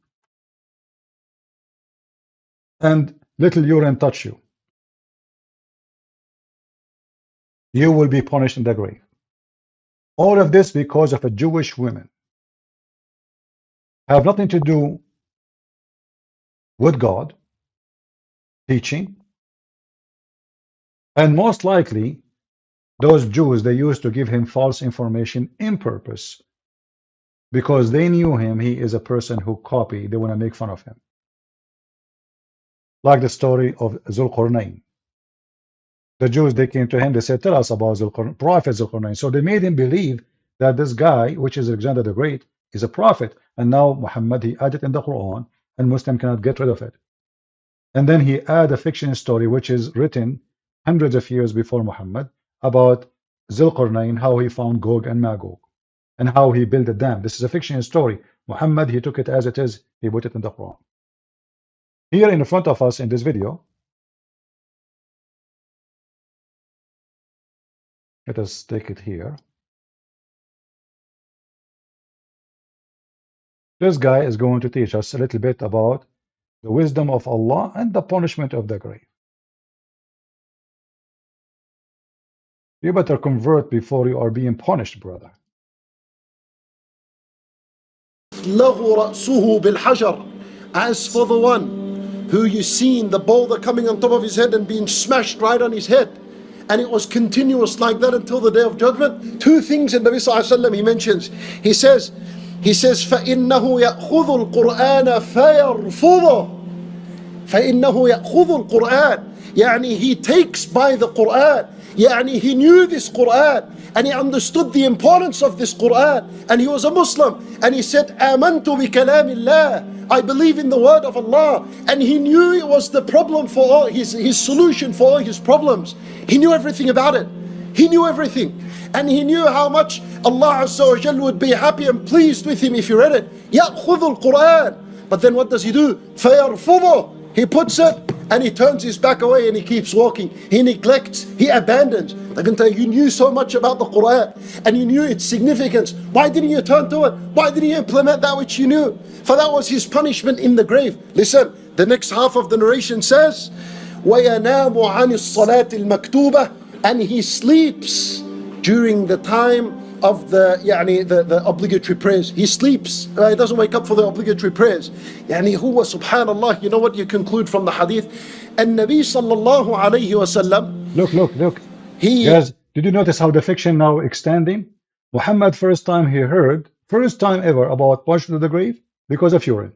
and little urine touch you. You will be punished in the grave. All of this because of a Jewish woman. Have nothing to do with God, teaching, and most likely those Jews, they used to give him false information in purpose because they knew him. He is a person who copied. They want to make fun of him. Like the story of Zulqarnain. The Jews, they came to him, they said, tell us about Prophet Zulqarnain. So they made him believe that this guy, which is Alexander the Great, is a prophet. And now Muhammad, he added in the Quran, and Muslim cannot get rid of it. And then he added a fiction story, which is written hundreds of years before Muhammad, about Zulqarnain, how he found Gog and Magog, and how he built a dam. This is a fiction story. Muhammad, he took it as it is, he put it in the Quran. Here in front of us in this video, let us take it here. This guy is going to teach us a little bit about the wisdom of Allah and the punishment of the grave. You better convert before you are being punished, brother. As for the one who you seen the boulder coming on top of his head and being smashed right on his head, and it was continuous like that until the day of judgment. Two things in Nabi Sallallahu Alaihi Wasallam he mentions. He says فَإِنَّهُ يَأْخُذُ الْقُرْآنَ فَيَرْفُضُهُ. فَإِنَّهُ يَأْخُذُ الْقُرْآنَ, يعني he takes by the Quran. يعني he knew this Quran and he understood the importance of this Quran, and he was a Muslim, and he said آمَنْتُ بِكَلَامِ اللَّهِ, I believe in the word of Allah. And he knew it was the problem for all his solution for all his problems. He knew everything about it. He knew everything, and he knew how much Allah Azza wa Jalla would be happy and pleased with him if he read it. يَأْخُذُ الْقُرْآنِ. But then what does he do? فَيَرْفُضُهُ. He puts it and he turns his back away and he keeps walking. He neglects, he abandons. I can tell you, you knew so much about the Quran and you knew its significance. Why didn't you turn to it? Why didn't you implement that which you knew? For that was his punishment in the grave. Listen, the next half of the narration says, وَيَنَامُ عَنِ الصَّلَاةِ الْمَكْتُوبَةِ. And he sleeps during the time of the obligatory prayers. He sleeps. He doesn't wake up for the obligatory prayers. يعني هو subhanallah. You know what you conclude from the hadith? And Nabi sallallahu alayhi wa sallam. Look. Guys, did you notice how the fiction now extending? Muhammad, first time ever about punishment of the grave because of urine.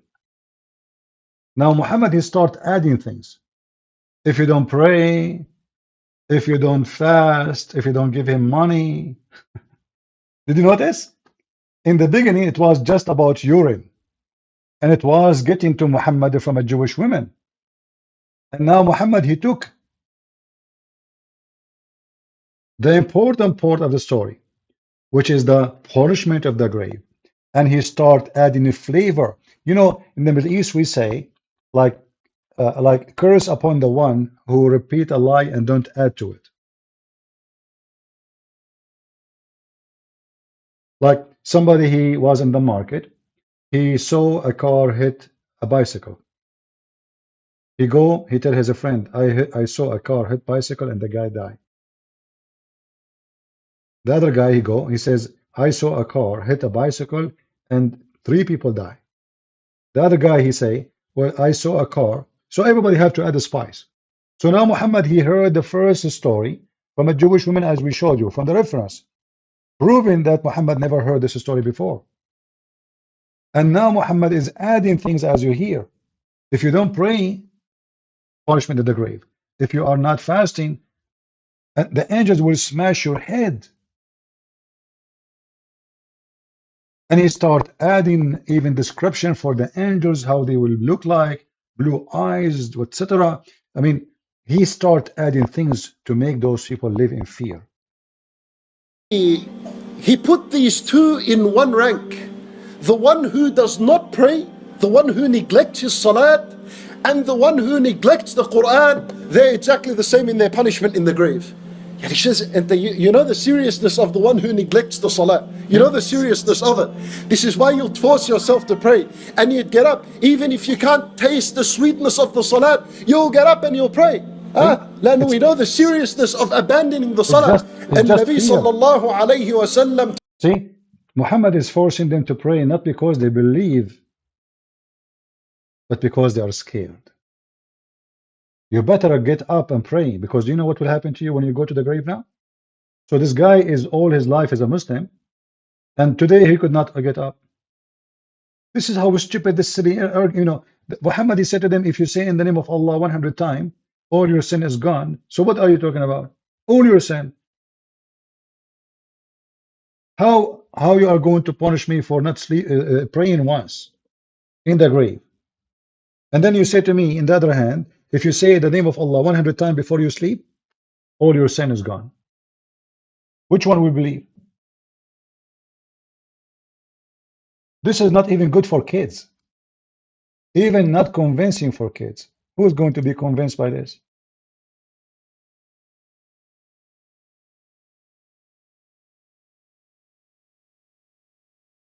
Now Muhammad, he start adding things. If you don't pray, if you don't fast, if you don't give him money. Did you notice? In the beginning, it was just about urine. And it was getting to Muhammad from a Jewish woman. And now Muhammad, he took the important part of the story, which is the punishment of the grave. And he start adding a flavor. You know, in the Middle East, we say, like curse upon the one who repeat a lie and don't add to it. Like somebody, he was in the market, he saw a car hit a bicycle. He tell his friend, I saw a car hit bicycle and the guy died. The other guy, he says, I saw a car hit a bicycle and 3 people die. The other guy, he say, well, I saw a car. So everybody have to add a spice. So now Muhammad, he heard the first story from a Jewish woman, as we showed you from the reference, proving that Muhammad never heard this story before. And now Muhammad is adding things as you hear. If you don't pray, punishment in the grave. If you are not fasting, the angels will smash your head. And he start adding even description for the angels, how they will look like, blue eyes, etc. I mean, he start adding things to make those people live in fear. He put these two in one rank. The one who does not pray, the one who neglects his salat, and the one who neglects the Quran, they're exactly the same in their punishment in the grave. And he says, and you know the seriousness of the one who neglects the salah. You know the seriousness of it. This is why you'll force yourself to pray. And you'd get up, even if you can't taste the sweetness of the salah, you'll get up and you'll pray. We know the seriousness of abandoning the salah. And Nabi sallallahu alayhi wa sallam. See, Muhammad is forcing them to pray not because they believe, but because they are scared. You better get up and pray, because you know what will happen to you when you go to the grave now? So this guy is all his life as a Muslim, and today he could not get up. This is how stupid this silly, Muhammad, he said to them, if you say in the name of Allah 100 times, all your sin is gone. So what are you talking about? All your sin. How you are going to punish me for not praying once in the grave? And then you say to me, in the other hand, if you say the name of Allah 100 times before you sleep, all your sin is gone. Which one we believe? This is not even good for kids. Even not convincing for kids. Who is going to be convinced by this?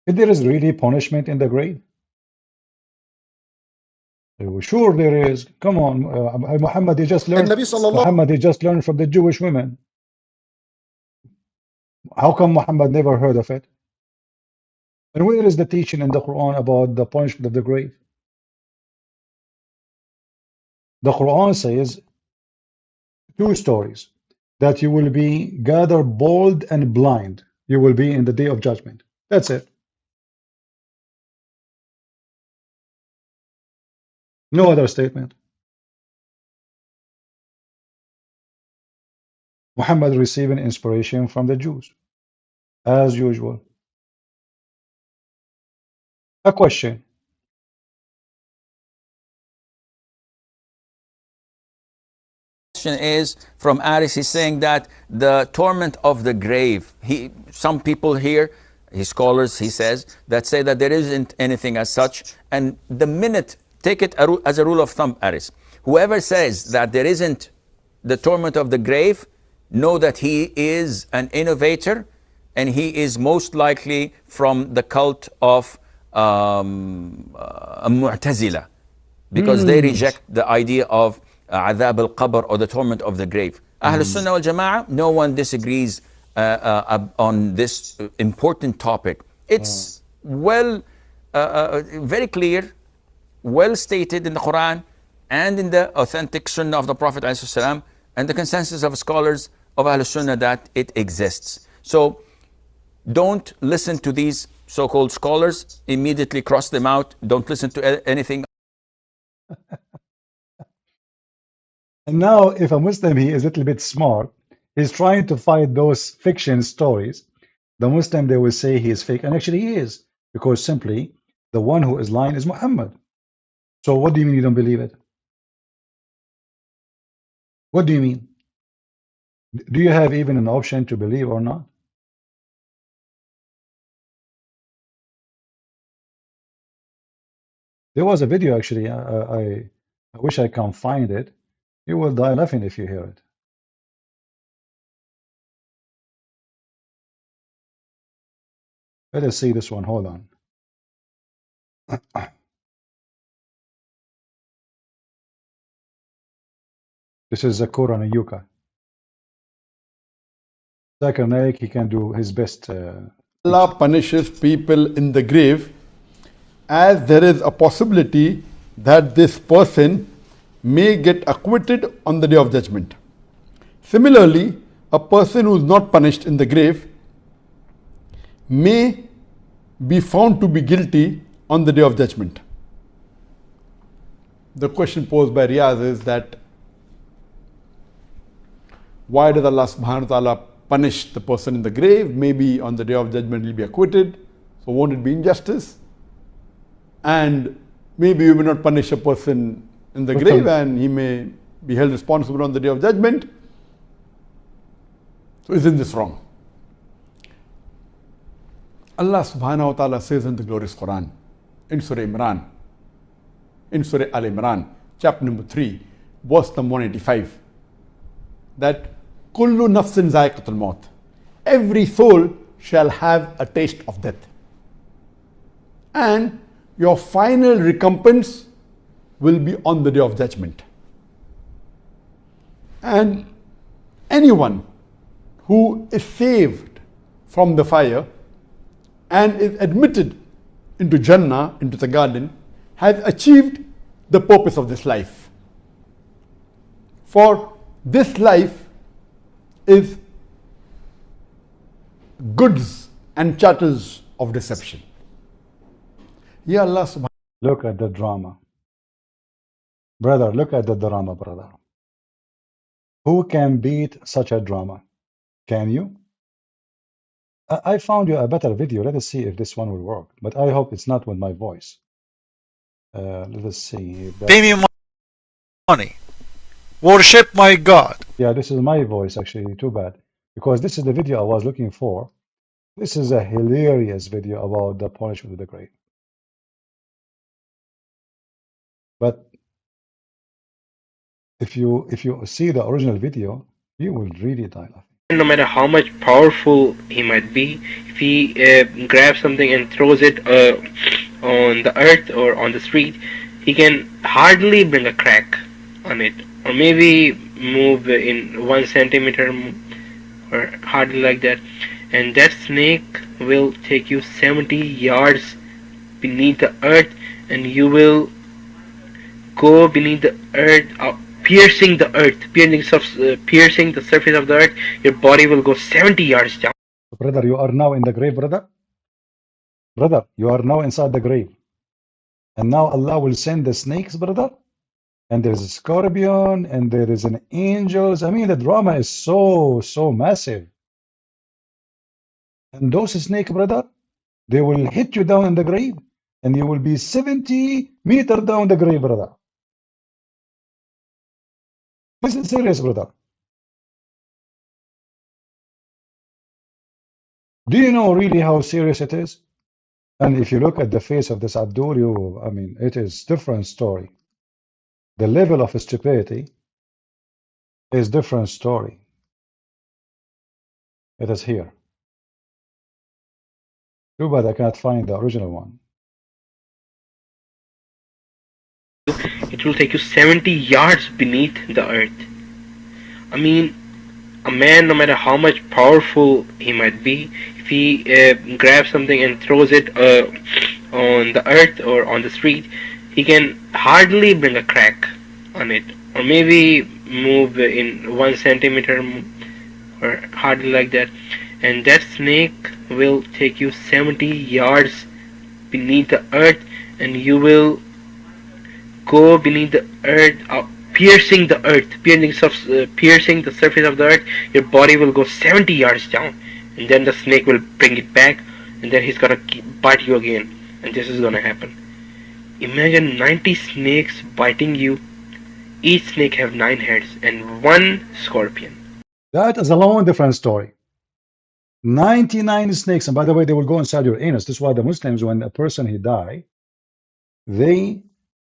If there is really punishment in the grave? Sure there is. Come on, Muhammad, he just learned. Muhammad, he just learned from the Jewish women. How come Muhammad never heard of it? And where is the teaching in the Quran about the punishment of the grave? The Quran says two stories, that you will be gathered bald and blind. You will be in the day of judgment. That's it. No other statement. Muhammad receiving inspiration from the Jews, as usual. A question. Is from Aris. He's saying that the torment of the grave, some people here, his scholars, he says, that say that there isn't anything as such. And the minute, take it as a rule of thumb, Aris, whoever says that there isn't the torment of the grave, know that he is an innovator, and he is most likely from the cult of Mu'tazila, because they reject the idea of Adhab al-Qabr, or the torment of the grave. Ahl Sunnah wal Jama'ah, no one disagrees on this important topic. It's very clear, well stated in the Quran and in the authentic Sunnah of the Prophet ﷺ, and the consensus of scholars of Ahl Sunnah that it exists. So don't listen to these so-called scholars, immediately cross them out. Don't listen to anything. And now, if a Muslim, he is a little bit smart, he's trying to fight those fiction stories. The Muslim, they will say he is fake, and actually he is, because simply the one who is lying is Muhammad. So what do you mean you don't believe it? What do you mean? Do you have even an option to believe or not? There was a video, actually. I wish I can find it. You will die laughing if you hear it. Let us see this one. Hold on. This is Zakir and Yuka. Zakir Naik, he can do his best. Allah punishes people in the grave, as there is a possibility that this person may get acquitted on the day of judgment. Similarly, a person who is not punished in the grave may be found to be guilty on the day of judgment. The question posed by Riyaz is that why does Allah subhanahu wa ta'ala punish the person in the grave? Maybe on the day of judgment he will be acquitted, so won't it be injustice? And maybe you will not punish a person in the grave and he may be held responsible on the day of judgment. So isn't this wrong? Allah subhanahu wa ta'ala says in the glorious Quran, in Surah Imran, in Surah Al Imran, chapter number 3, verse number 185, that Kullu nafsin zaiqatul maut. Every soul shall have a taste of death. And your final recompense will be on the day of judgment. And anyone who is saved from the fire and is admitted into Jannah, into the garden, has achieved the purpose of this life. For this life is goods and chattels of deception. Ya Allah subhanahu. Look at the drama. Brother, look at the drama, brother. Who can beat such a drama? Can you? I found you a better video. Let us see if this one will work. But I hope it's not with my voice. Let us see. Pay me money. Worship my God. Yeah, this is my voice actually. Too bad. Because this is the video I was looking for. This is a hilarious video about the punishment of the grave. But if you see the original video, you will really die laughing. No matter how much powerful he might be, if he grabs something and throws it on the earth or on the street, he can hardly bring a crack on it, or maybe move in 1 centimeter, or hardly like that, and that snake will take you 70 yards beneath the earth, and you will go beneath the earth, piercing the earth, piercing the surface of the earth. Your body will go 70 yards down. Brother, you are now in the grave, brother. Brother, you are now inside the grave. And now Allah will send the snakes, brother. And there is a scorpion, and there is an angels. I mean, the drama is so massive. And those snakes, brother, they will hit you down in the grave, and you will be 70 meters down the grave, brother. This is serious, brother. Do you know really how serious it is? And if you look at the face of this Abdul, I mean, it is different story. The level of stupidity is different story. It is here. Too bad I can't find the original one. It will take you 70 yards beneath the earth. I mean, a man, no matter how much powerful he might be, if he grabs something and throws it on the earth or on the street, he can hardly bring a crack on it, or maybe move in 1 centimeter, or hardly like that, and that snake will take you 70 yards beneath the earth, and you will go beneath the earth, piercing the earth, piercing the surface of the earth. Your body will go 70 yards down, and then the snake will bring it back, and then he's gonna bite you again, and this is gonna happen. Imagine 90 snakes biting you. Each snake have 9 heads and 1 scorpion. That is a long different story. 99 snakes, and by the way, they will go inside your anus. This is why the Muslims, when a person he die, they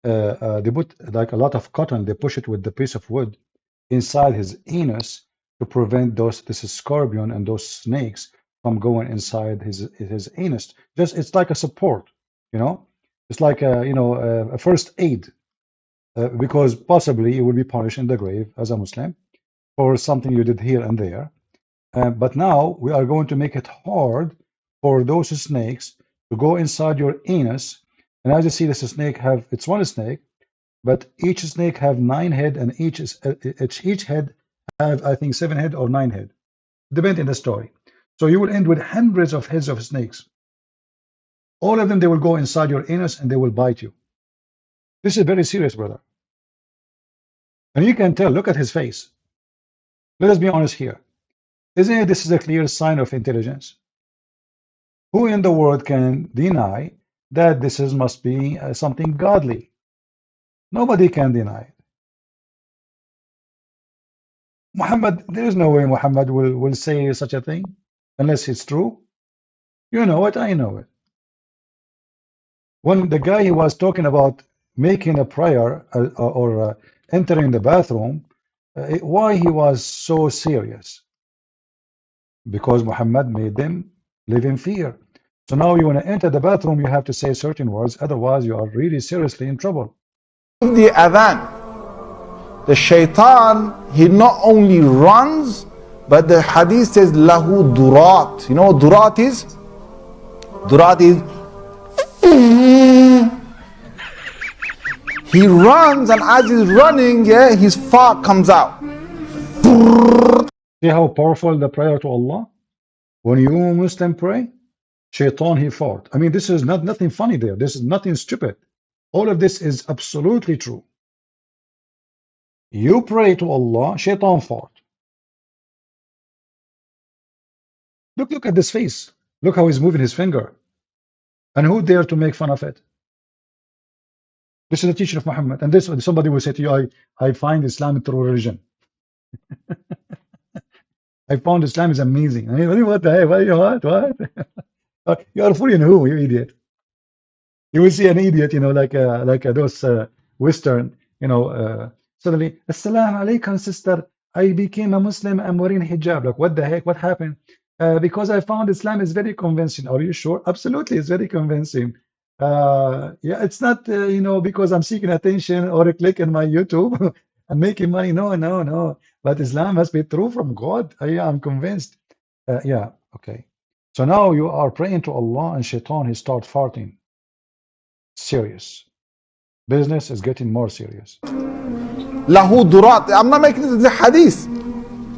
put like a lot of cotton, they push it with the piece of wood inside his anus to prevent this scorpion and those snakes from going inside his anus. Just it's like a support, you know. It's like a first aid, because possibly you will be punished in the grave as a Muslim for something you did here and there. But now we are going to make it hard for those snakes to go inside your anus. And as you see, this snake it's one snake, but each snake have 9 head, and each head have, I think, 7 head or 9 head, depending on the story. So you will end with hundreds of heads of snakes. All of them, they will go inside your anus and they will bite you. This is very serious, brother. And you can tell, look at his face. Let us be honest here. Isn't it this is a clear sign of intelligence? Who in the world can deny that this must be something godly? Nobody can deny it. Muhammad, there is no way Muhammad will say such a thing unless it's true. You know it, I know it. When the guy he was talking about making a prayer or entering the bathroom Why he was so serious? Because Muhammad made them live in fear. So now you want to enter the bathroom, you have to say certain words, otherwise you are really seriously in trouble. The adhan, the shaitan, he not only runs, but the hadith says lahu durat. You know what durat is? Durat is he runs, and as he's running, yeah, his fart comes out. See how powerful the prayer to Allah? When you Muslim pray, shaitan he fought. I mean, this is nothing funny there. This is nothing stupid. All of this is absolutely true. You pray to Allah, shaitan fought. Look at this face. Look how he's moving his finger. And who dare to make fun of it? This is the teaching of Muhammad. And this somebody will say to you, I find Islam through religion. I found Islam is amazing. I mean, what the heck? What? You are fooling who, you idiot? You will see an idiot, you know, like those Western, you know, suddenly, Assalamu alaikum, sister. I became a Muslim. I'm wearing hijab. Like, what the heck? What happened? Because I found Islam is very convincing. Are you sure? Absolutely, it's very convincing. Yeah, it's not, you know, because I'm seeking attention or a click in my YouTube and making money. No. But Islam must be true from God. I'm convinced. Yeah, okay. So now you are praying to Allah and shaitan, he starts farting. Serious. Business is getting more serious. Lahu durat. I'm not making this the hadith.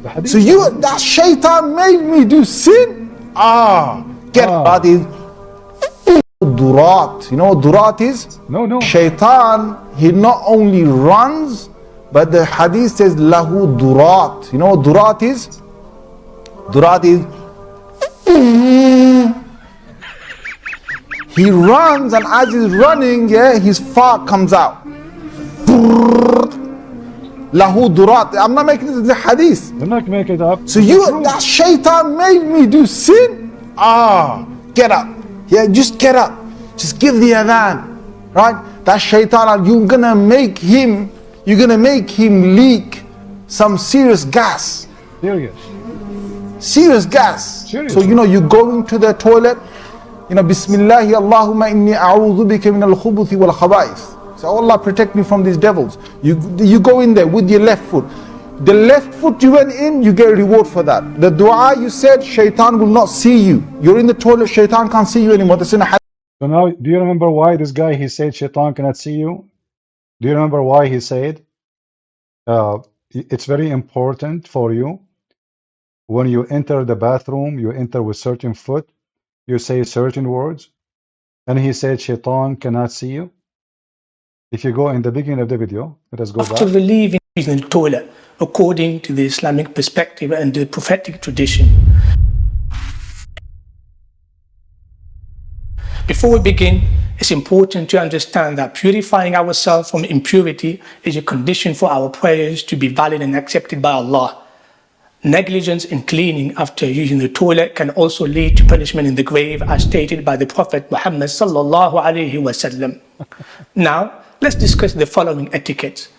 The hadith. So that shaitan made me do sin? Get that is durat. You know what durat is? No. Shaitan, he not only runs, but the hadith says lahu durat. You know what durat is? Durat is he runs, and as he's running, yeah, his fart comes out. Lahu durat. I'm not making this the hadith. You're not making it up. So that shaitan made me do sin? Get up. Yeah, just get up. Just give the adhan. Right? That shaitan, you're gonna make him leak some serious gas. Serious gas. So you know, you go into the toilet, you know, Bismillahi Allahumma inni a'udhu bika min al-khubuthi wal khaba'ith. So Allah protect me from these devils. You go in there with your left foot. The left foot you went in, you get a reward for that. The dua you said, shaitan will not see you. You're in the toilet, shaitan can't see you anymore. That's in a hadith. So now, do you remember why this guy, he said shaitan cannot see you? Do you remember why he said it's very important for you when you enter the bathroom, you enter with certain foot, you say certain words, and he said shaitan cannot see you? If you go in the beginning of the video, let us go back. After relieving in the toilet, according to the Islamic perspective and the prophetic tradition. Before we begin, it's important to understand that purifying ourselves from impurity is a condition for our prayers to be valid and accepted by Allah. Negligence in cleaning after using the toilet can also lead to punishment in the grave, as stated by the Prophet Muhammad sallallahu alaihi wasallam. Now, let's discuss the following etiquettes: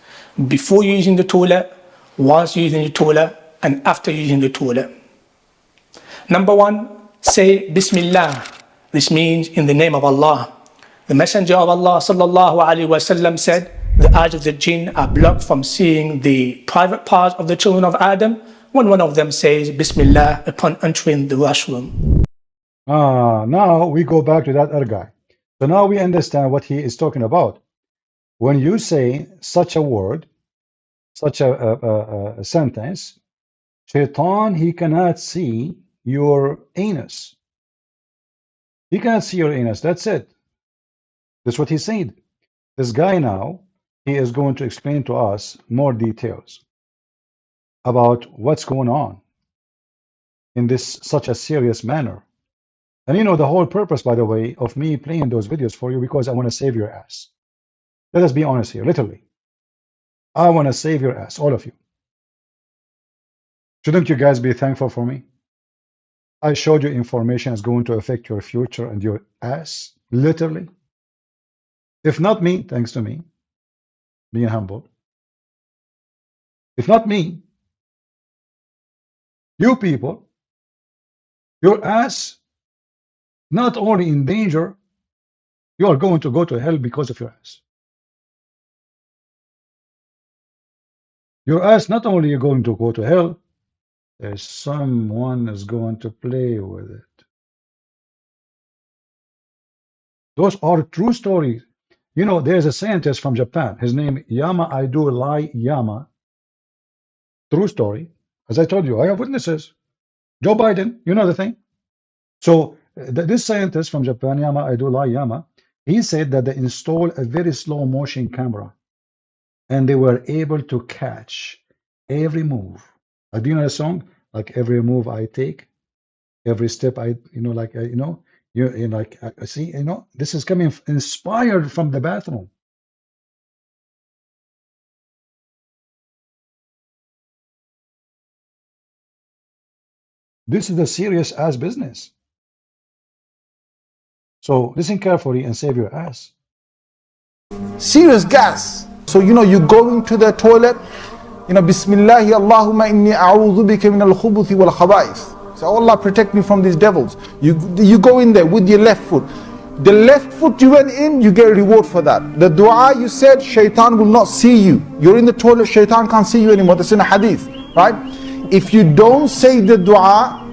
before using the toilet, whilst using the toilet, and after using the toilet. Number 1, say Bismillah. This means in the name of Allah. The Messenger of Allah sallallahu alaihi wasallam said, the eyes of the jinn are blocked from seeing the private parts of the children of Adam when one of them says Bismillah upon entering the washroom. Now we go back to that other guy. So now we understand what he is talking about. When you say such a word, such a sentence, shaitan, he cannot see your anus. He cannot see your anus. That's it. That's what he said. This guy now, he is going to explain to us more details about what's going on in this such a serious manner. And you know, the whole purpose, by the way, of me playing those videos for you, because I want to save your ass. Let us be honest here, literally. I want to save your ass, all of you. Shouldn't you guys be thankful for me? I showed you information is going to affect your future and your ass, literally. If not me, thanks to me, being humble. If not me, you people, your ass not only in danger, you are going to go to hell because of your ass. Your ass not only are going to go to hell, there's someone is going to play with it. Those are true stories. You know, there's a scientist from Japan. His name Yama Aido Lai Yama. True story. As I told you, I have witnesses. Joe Biden, you know the thing. So this scientist from Japan, Yama Aido Lai Yama, he said that they installed a very slow motion camera, and they were able to catch every move. Do you know the song? Like every move I take, every step I, like, you're like, see, this is coming inspired from the bathroom. This is a serious ass business. So listen carefully and save your ass. Serious gas. So you go into the toilet, Bismillahi Allahumma inni a'udhu bika min al-khubuthi wal khaba'ith. So Allah protect me from these devils. You go in there with your left foot. The left foot you went in, you get a reward for that. The dua you said, shaitan will not see you. You're in the toilet, shaitan can't see you anymore. That's in a hadith, right? If you don't say the dua,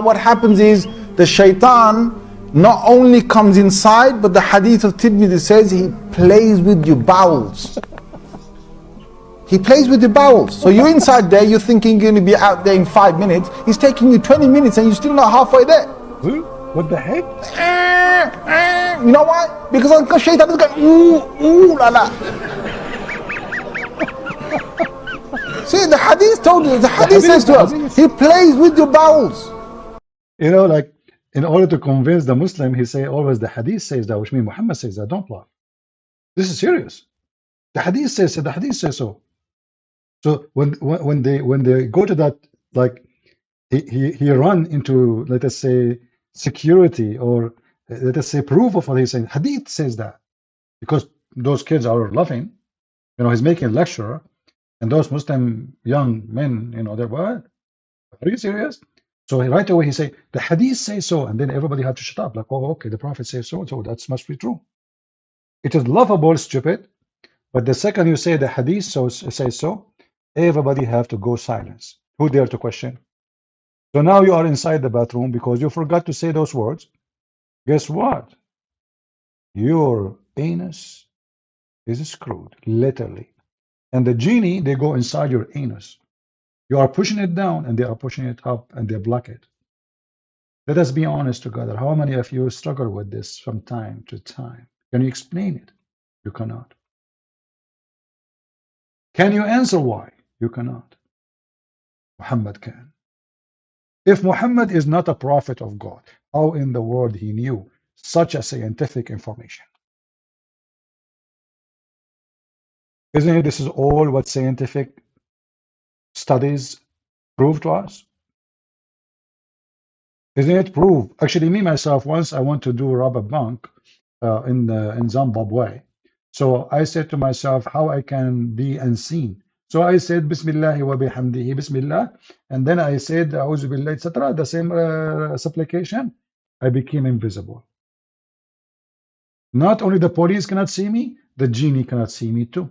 what happens is the shaitan not only comes inside, but the hadith of Tirmidhi says he plays with your bowels. He plays with your bowels. So you're inside there, you're thinking you're going to be out there in 5 minutes. He's taking you 20 minutes and you're still not halfway there. What the heck? You know why? Because shaitan is going, ooh, la la. See, the hadith told you, the hadith says to us, he plays with your bowels. Like, in order to convince the Muslim, he say always the hadith says that, which means Muhammad says that. Don't laugh. This is serious. The hadith says so. The hadith says so. So when they go to that, like he run into, let us say, security, or let us say proof of what he's saying. Hadith says that, because those kids are laughing. He's making a lecture, and those Muslim young men, they're what? Are you serious? So right away he say the hadith says so, and then everybody had to shut up. Like, oh, okay, the Prophet says so, so that must be true. It is laughable, stupid, but the second you say the hadith says so, everybody have to go silence. Who dare to question? So now you are inside the bathroom because you forgot to say those words. Guess what? Your anus is screwed, literally. And the genie, they go inside your anus. You are pushing it down, and they are pushing it up, and they block it. Let us be honest together. How many of you struggle with this from time to time? Can you explain it? You cannot. Can you answer why? You cannot. Muhammad can. If Muhammad is not a prophet of God, how in the world he knew such a scientific information? Isn't it this is all what scientific studies prove to us? Isn't it prove? Actually, me myself, once I want to do rob a bank in Zimbabwe. So I said to myself, how I can be unseen. So I said, Bismillah wa bihamdihi, Bismillah. And then I said, A'udhu billah, etc. The same supplication. I became invisible. Not only the police cannot see me, the genie cannot see me too.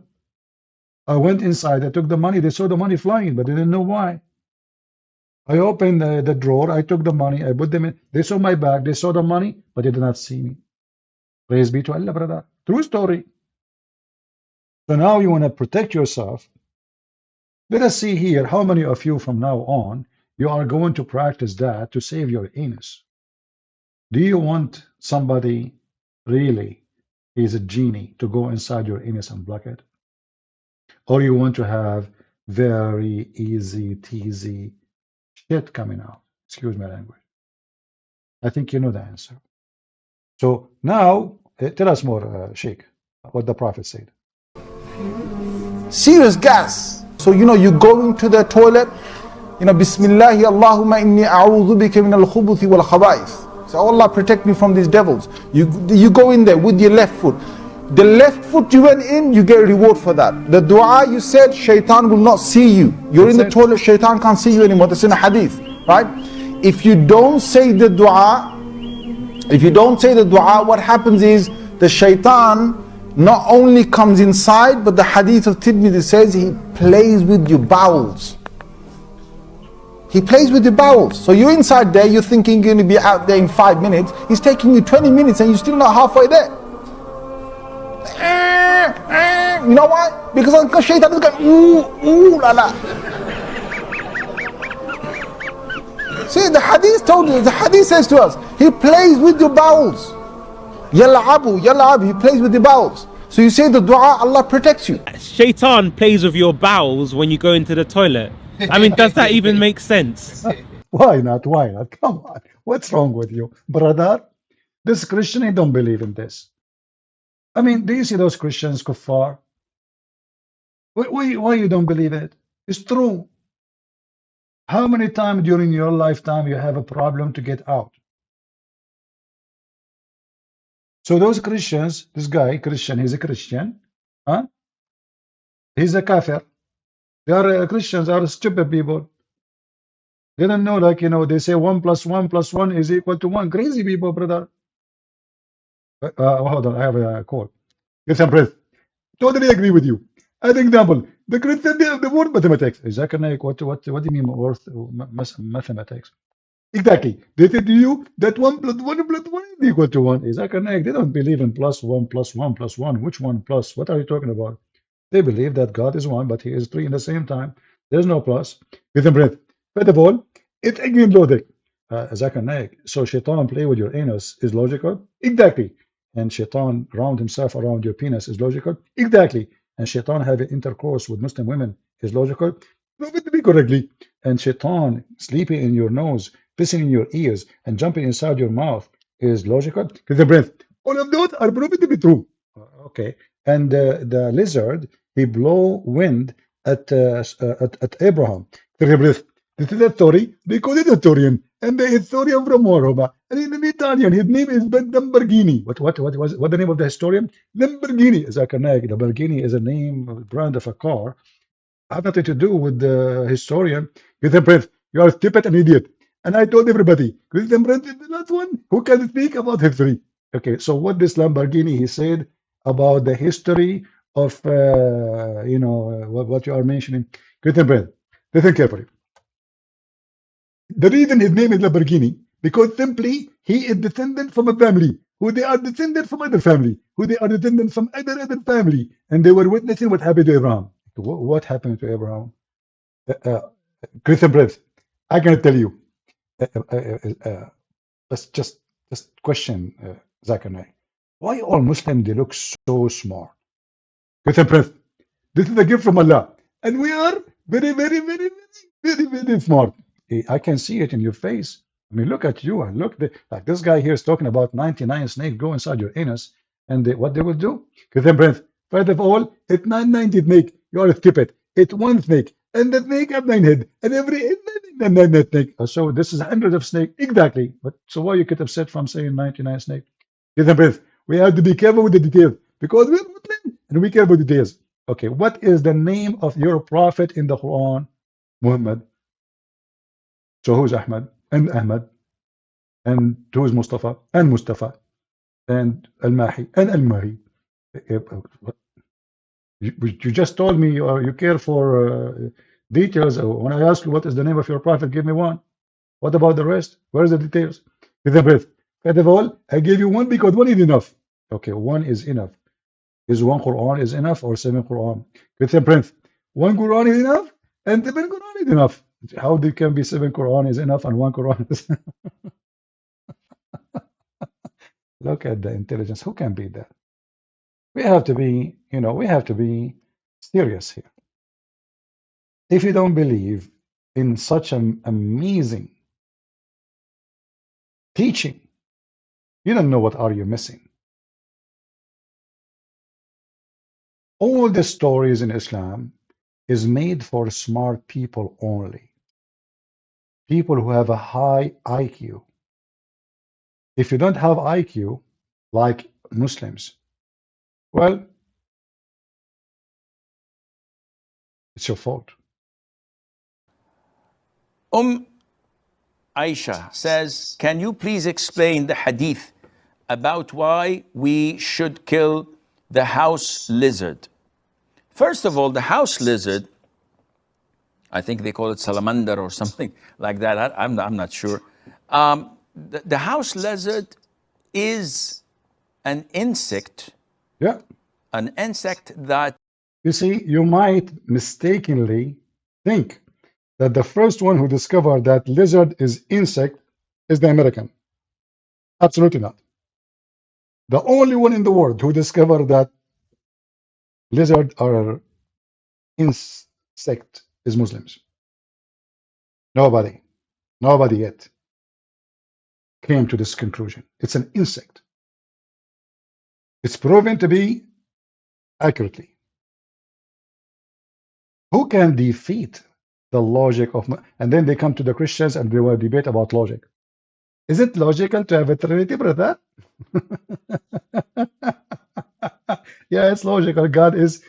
I went inside, I took the money, they saw the money flying, but they didn't know why. I opened the drawer, I took the money, I put them in, they saw my bag, they saw the money, but they did not see me. Praise be to Allah, brother. True story. So now you want to protect yourself. Let us see here, how many of you from now on, you are going to practice that to save your anus. Do you want somebody really, is a genie, to go inside your anus and block it? Or you want to have very easy, teasy shit coming out? Excuse my language. I think you know the answer. So now, tell us more, Sheikh, what the Prophet said. Serious gas. So you go into the toilet, Bismillahi Allahumma inni a'udhu bika min al-khubuthi wal khaba'ith. So Allah protect me from these devils. You go in there with your left foot. The left foot you went in, you get a reward for that. The dua you said, shaitan will not see you. You're in the toilet, shaitan can't see you anymore. That's in a hadith, right? If you don't say the dua, what happens is the shaitan not only comes inside, but the hadith of Tirmidhi says he plays with your bowels. He plays with your bowels. So you're inside there, you're thinking you're going to be out there in 5 minutes. He's taking you 20 minutes and you're still not halfway there. You know why? Because shaitan is going, ooh, la la. See, the hadith told you, the hadith says to us, he plays with your bowels. Yal'abu, he plays with your bowels. So you say the dua, Allah protects you. Shaitan plays with your bowels when you go into the toilet. I mean, does that even make sense? Why not? Why not? Come on. What's wrong with you? Brother, this Christian, he don't believe in this. I mean, do you see those Christians, kuffar? Why you don't believe it? It's true. How many times during your lifetime you have a problem to get out? So those Christians, this guy, Christian, he's a Christian. Huh? He's a kafir. They are Christians, are stupid people. They don't know, like, you know, they say 1 + 1 + 1 is equal to 1. Crazy people, brother. Hold on, I have a call. Get some breath. Totally agree with you. An example, the Christian, the word mathematics. Exactly. What do you mean worth mathematics? Exactly. They say to you that 1 + 1 + 1 is equal to 1. Is that correct? They don't believe in +1 + 1 + 1. Which one plus? What are you talking about? They believe that God is 1, but He is 3 in the same time. There's no plus. With the breath. First of all, it's again logic. So shaitan play with your anus is logical? Exactly. And shaitan round himself around your penis is logical? Exactly. And shaitan having intercourse with Muslim women is logical? Prove it to be correctly. And shaitan sleeping in your nose, pissing in your ears, and jumping inside your mouth is logical? With the breath. All of those are proven to be true. Okay. And the lizard, he blow wind at Abraham. With the breath. This is a story. They call it a historian. And the historian from Roma. And in Italian, his name is Lamborghini. What the name of the historian? Lamborghini. Lamborghini is a name, a brand of a car. Have nothing to do with the historian. With the breath. You are stupid and idiot. And I told everybody, with the breath is the last one who can speak about history. Okay, so what this Lamborghini, he said about the history of, you know, what you are mentioning. With the breath. Listen carefully. The reason his name is Lamborghini, because simply he is descendant from a family who they are descendant from other family, who they are descendant from other family, and they were witnessing what happened to Abraham. What happened to Abraham? Christian Prince, I can tell you. Let's just question Zachary. Why all Muslims they look so smart? Christian Prince, this is a gift from Allah, and we are very smart. I can see it in your face. I mean, look at you and look. Like this guy here is talking about 99 snakes go inside your anus, and what they will do? Christian Prince, first of all, it's 990 snake. You are stupid. It's one snake, and the snake have 9 heads, and every snake. So this is hundreds of snakes exactly. But so why you get upset from saying 99 snakes? Christian Prince, we have to be careful with the details because we're Muslim and we care about details. Okay, what is the name of your prophet in the Quran? Muhammad. So who's Ahmad and Ahmad, and who's Mustafa and Mustafa, and Al-Mahi and Al-Mahi? You just told me you care for details. When I asked you what is the name of your prophet, give me one. What about the rest? Where's the details? With the breath. First of all, I gave you one because one is enough. Okay, one is enough. Is one Quran is enough or 7 Quran? Christian Prince, one Quran is enough and 7 Quran is enough. How there can be 7 Quran is enough and 1 Quran is Look at the intelligence. Who can beat that? We have to be, you know, we have to be serious here. If you don't believe in such an amazing teaching, you don't know what are you missing. All the stories in Islam is made for smart people only. People who have a high IQ. If you don't have IQ, like Muslims, Well, it's your fault. Aisha says, can you please explain the hadith about why we should kill the house lizard? First of all, the house lizard, I think they call it salamander or something like that. I'm not sure. The house lizard is an insect. Yeah. An insect that... You see, you might mistakenly think that the first one who discovered that lizard is insect is the American. Absolutely not. The only one in the world who discovered that lizard are insect is Muslims. Nobody yet came to this conclusion. It's an insect. It's proven to be accurately. Who can defeat the logic of... And then they come to the Christians and they will debate about logic. Is it logical to have a Trinity, brother? Yeah, it's logical. God is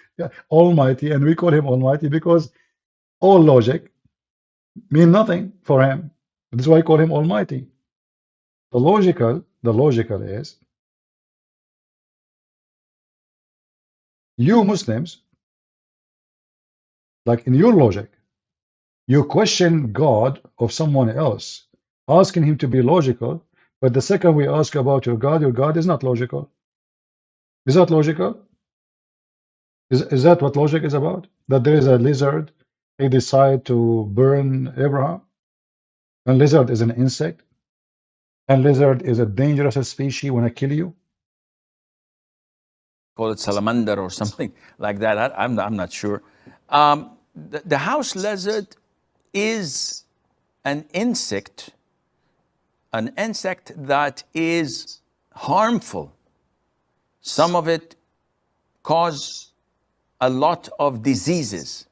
almighty, and we call him almighty because all logic mean nothing for him. That's why I call him almighty. The logical is, you Muslims, like in your logic, you question God of someone else, asking him to be logical, but the second we ask about your God is not logical. Is that logical? Is that what logic is about? That there is a lizard, he decide to burn Abraham, and lizard is an insect, and lizard is a dangerous species when I kill you? Call it salamander or something like that. I'm not sure. The house lizard is an insect that is harmful. Some of it cause a lot of diseases.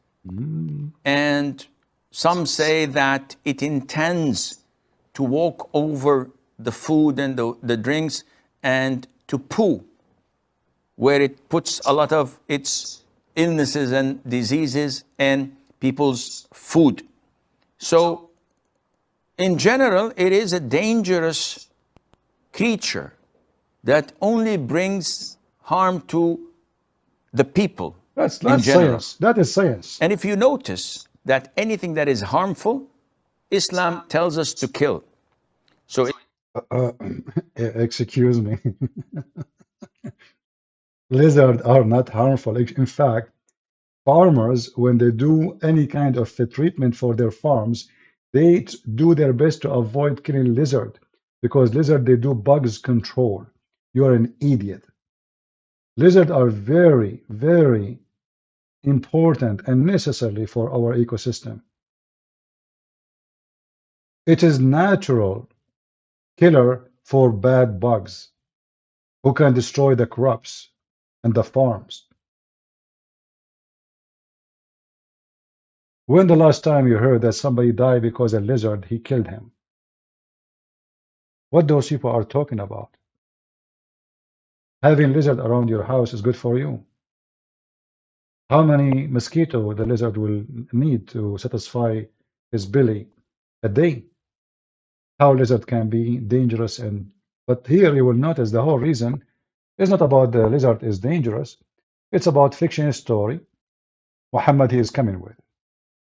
And some say that it intends to walk over the food and the drinks and to poo, where it puts a lot of its illnesses and diseases in people's food. So in general, it is a dangerous creature that only brings harm to the people. That's science. That is science. And if you notice that anything that is harmful, Islam tells us to kill. So excuse me. Lizards are not harmful. In fact, farmers, when they do any kind of treatment for their farms, they do their best to avoid killing lizard, because lizard, they do bugs control. You are an idiot. Lizards are very, very important and necessary for our ecosystem. It is natural killer for bad bugs who can destroy the crops and the farms. When the last time you heard that somebody died because a lizard, he killed him? What those people are talking about? Having lizard around your house is good for you. How many mosquito the lizard will need to satisfy his belly a day? How lizard can be dangerous. But here you will notice the whole reason is not about the lizard is dangerous. It's about fiction story Muhammad he is coming with.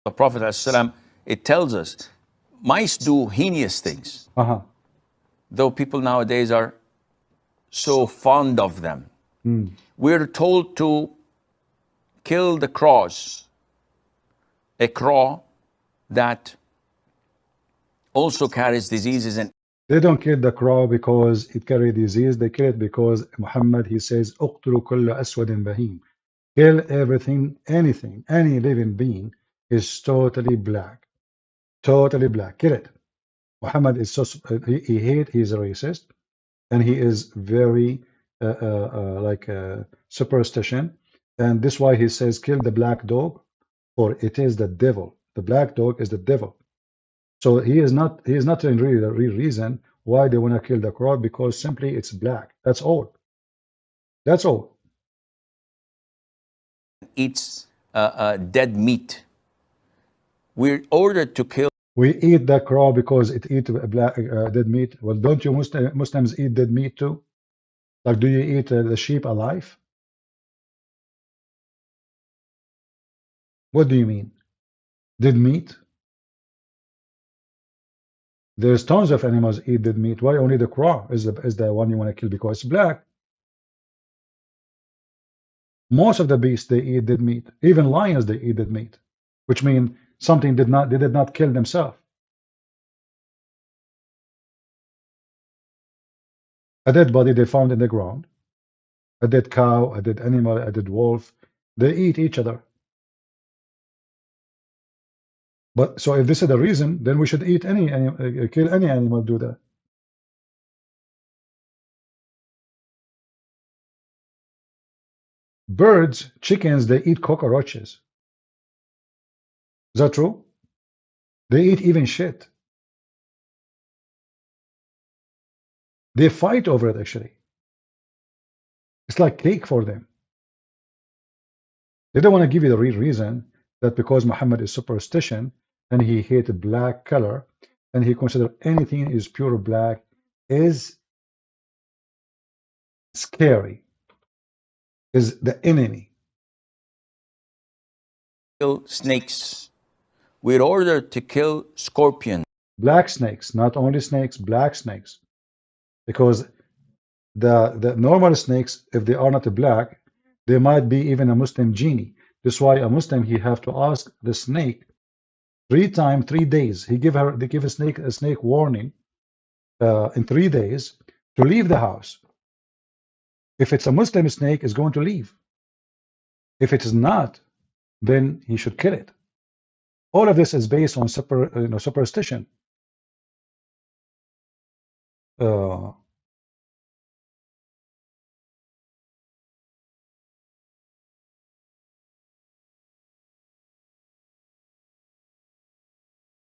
The Prophet ﷺ, it tells us mice do heinous things. Though people nowadays are so fond of them. We're told to kill the crows. A crow that also carries diseases. And they don't kill the crow because it carries disease. They kill it because Muhammad, he says, "Uqtulu kulla aswadin bahim." Kill everything, anything, any living being is totally black. Totally black. Kill it. Muhammad is so, he hate, he's a racist, and he is very superstition. And this is why he says, kill the black dog, for it is the devil. The black dog is the devil. So he is not really the real reason why they want to kill the crow, because simply it's black. That's all. That's all. eats dead meat. We're ordered to kill. We eat the crow because it eats dead meat. Well, don't you Muslims eat dead meat too? Like, do you eat the sheep alive? What do you mean? Dead meat? There's tons of animals eat dead meat. Why only the crow is the one you want to kill because it's black? Most of the beasts, they eat dead meat. Even lions, they eat dead meat, which means something they did not kill themselves. A dead body they found in the ground, a dead cow, a dead animal, a dead wolf, they eat each other. But so if this is the reason, then we should eat kill any animal, do that. Birds, chickens, they eat cockroaches. Is that true? They eat even shit. They fight over it, actually. It's like cake for them. They don't want to give you the real reason that because Muhammad is superstition and he hated black color and he considered anything is pure black is scary, is the enemy. Kill snakes. We're ordered to kill scorpions. Black snakes, not only snakes, black snakes. Because the normal snakes, if they are not black, they might be even a Muslim genie. That's why a Muslim, he have to ask the snake 3 times, 3 days. They give a snake warning in 3 days to leave the house. If it's a Muslim snake, it's going to leave. If it is not, then he should kill it. All of this is based on superstition.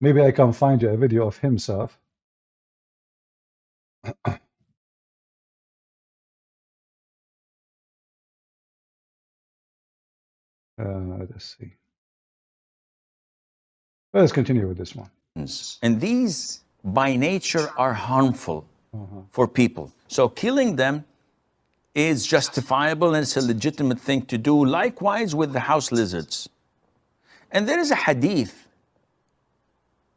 Maybe I can find you a video of himself. Let's see. Let's continue with this one. And these, by nature, are harmful for people. So killing them is justifiable and it's a legitimate thing to do. Likewise with the house lizards. And there is a hadith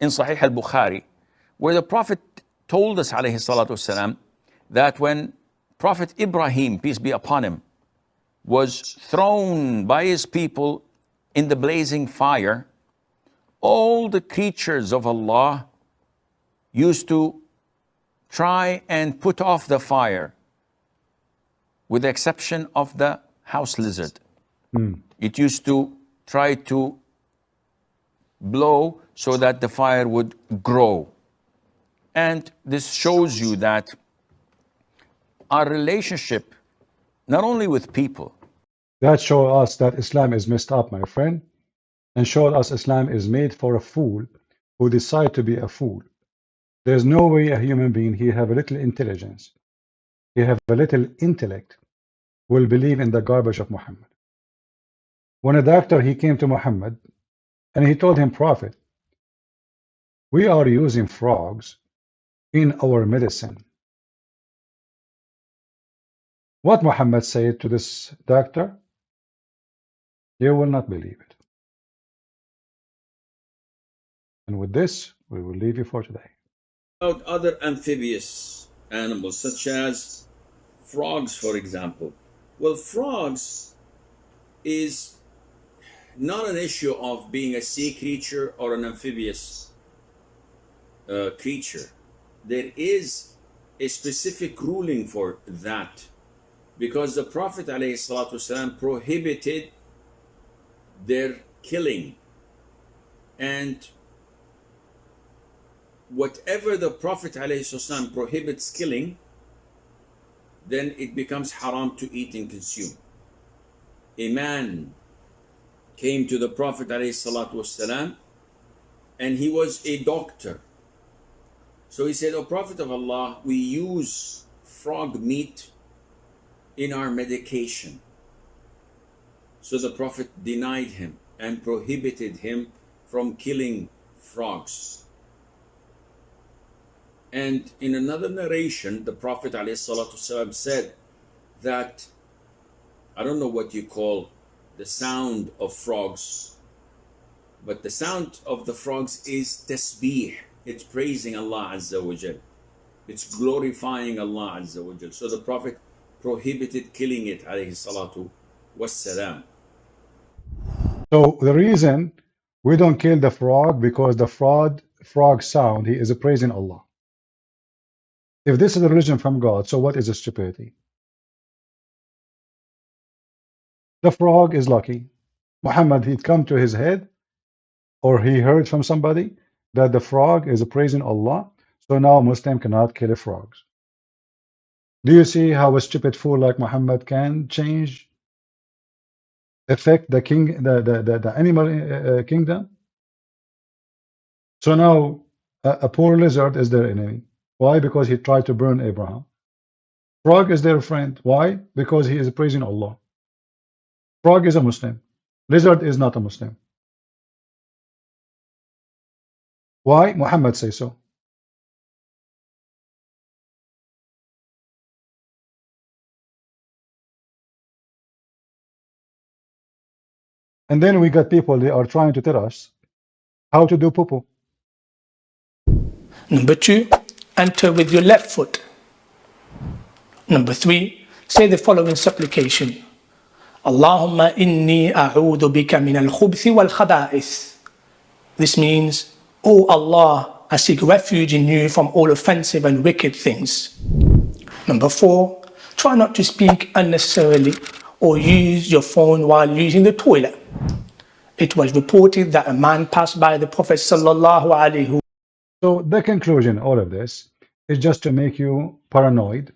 in Sahih al-Bukhari where the Prophet told us, alayhi salatu wasalam, that when Prophet Ibrahim, peace be upon him, was thrown by his people in the blazing fire, all the creatures of Allah used to try and put off the fire, with the exception of the house lizard. It used to try to blow so that the fire would grow. And this shows you that our relationship, not only with people. That shows us that Islam is messed up, my friend, and showed us Islam is made for a fool who decide to be a fool. There's no way a human being, he have a little intelligence, he have a little intellect, will believe in the garbage of Muhammad. When a doctor, he came to Muhammad and he told him, Prophet, we are using frogs in our medicine. What Muhammad said to this doctor? You will not believe it. And with this, we will leave you for today. About other amphibious animals, such as frogs, for example. Well, frogs is not an issue of being a sea creature or an amphibious creature. There is a specific ruling for that, because the Prophet ﷺ prohibited their killing, and whatever the Prophet ﷺ prohibits killing, then it becomes haram to eat and consume. A man came to the Prophet ﷺ and he was a doctor. So he said, O Prophet of Allah, we use frog meat in our medication. So the Prophet denied him and prohibited him from killing frogs. And in another narration, the Prophet ﷺ said that, I don't know what you call the sound of frogs, but the sound of the frogs is tasbih. It's praising Allah Azza wa Jal. It's glorifying Allah Azza wa Jal. So the Prophet prohibited killing it, alayhi salatu wassalam. So the reason we don't kill the frog, because the frog sound, he is praising Allah. If this is a religion from God, so what is the stupidity? The frog is lucky. Muhammad, he'd come to his head, or he heard from somebody that the frog is praising Allah, so now a Muslim cannot kill frogs. Do you see how a stupid fool like Muhammad can affect the king, the animal kingdom? So now a poor lizard is their enemy. Why? Because he tried to burn Abraham. Frog is their friend. Why? Because he is praising Allah. Frog is a Muslim. Lizard is not a Muslim. Why? Muhammad says so. And then we got people, they are trying to tell us how to do poo-poo. Number 2, enter with your left foot. Number 3, say the following supplication. Allahumma inni a'udhu bika min al-khubthi wal-khaba'ith. This means, O Allah, I seek refuge in you from all offensive and wicked things. Number 4, try not to speak unnecessarily or use your phone while using the toilet. It was reported that a man passed by the Prophet sallallahu alaihi wasallam. So the conclusion, all of this, is just to make you paranoid,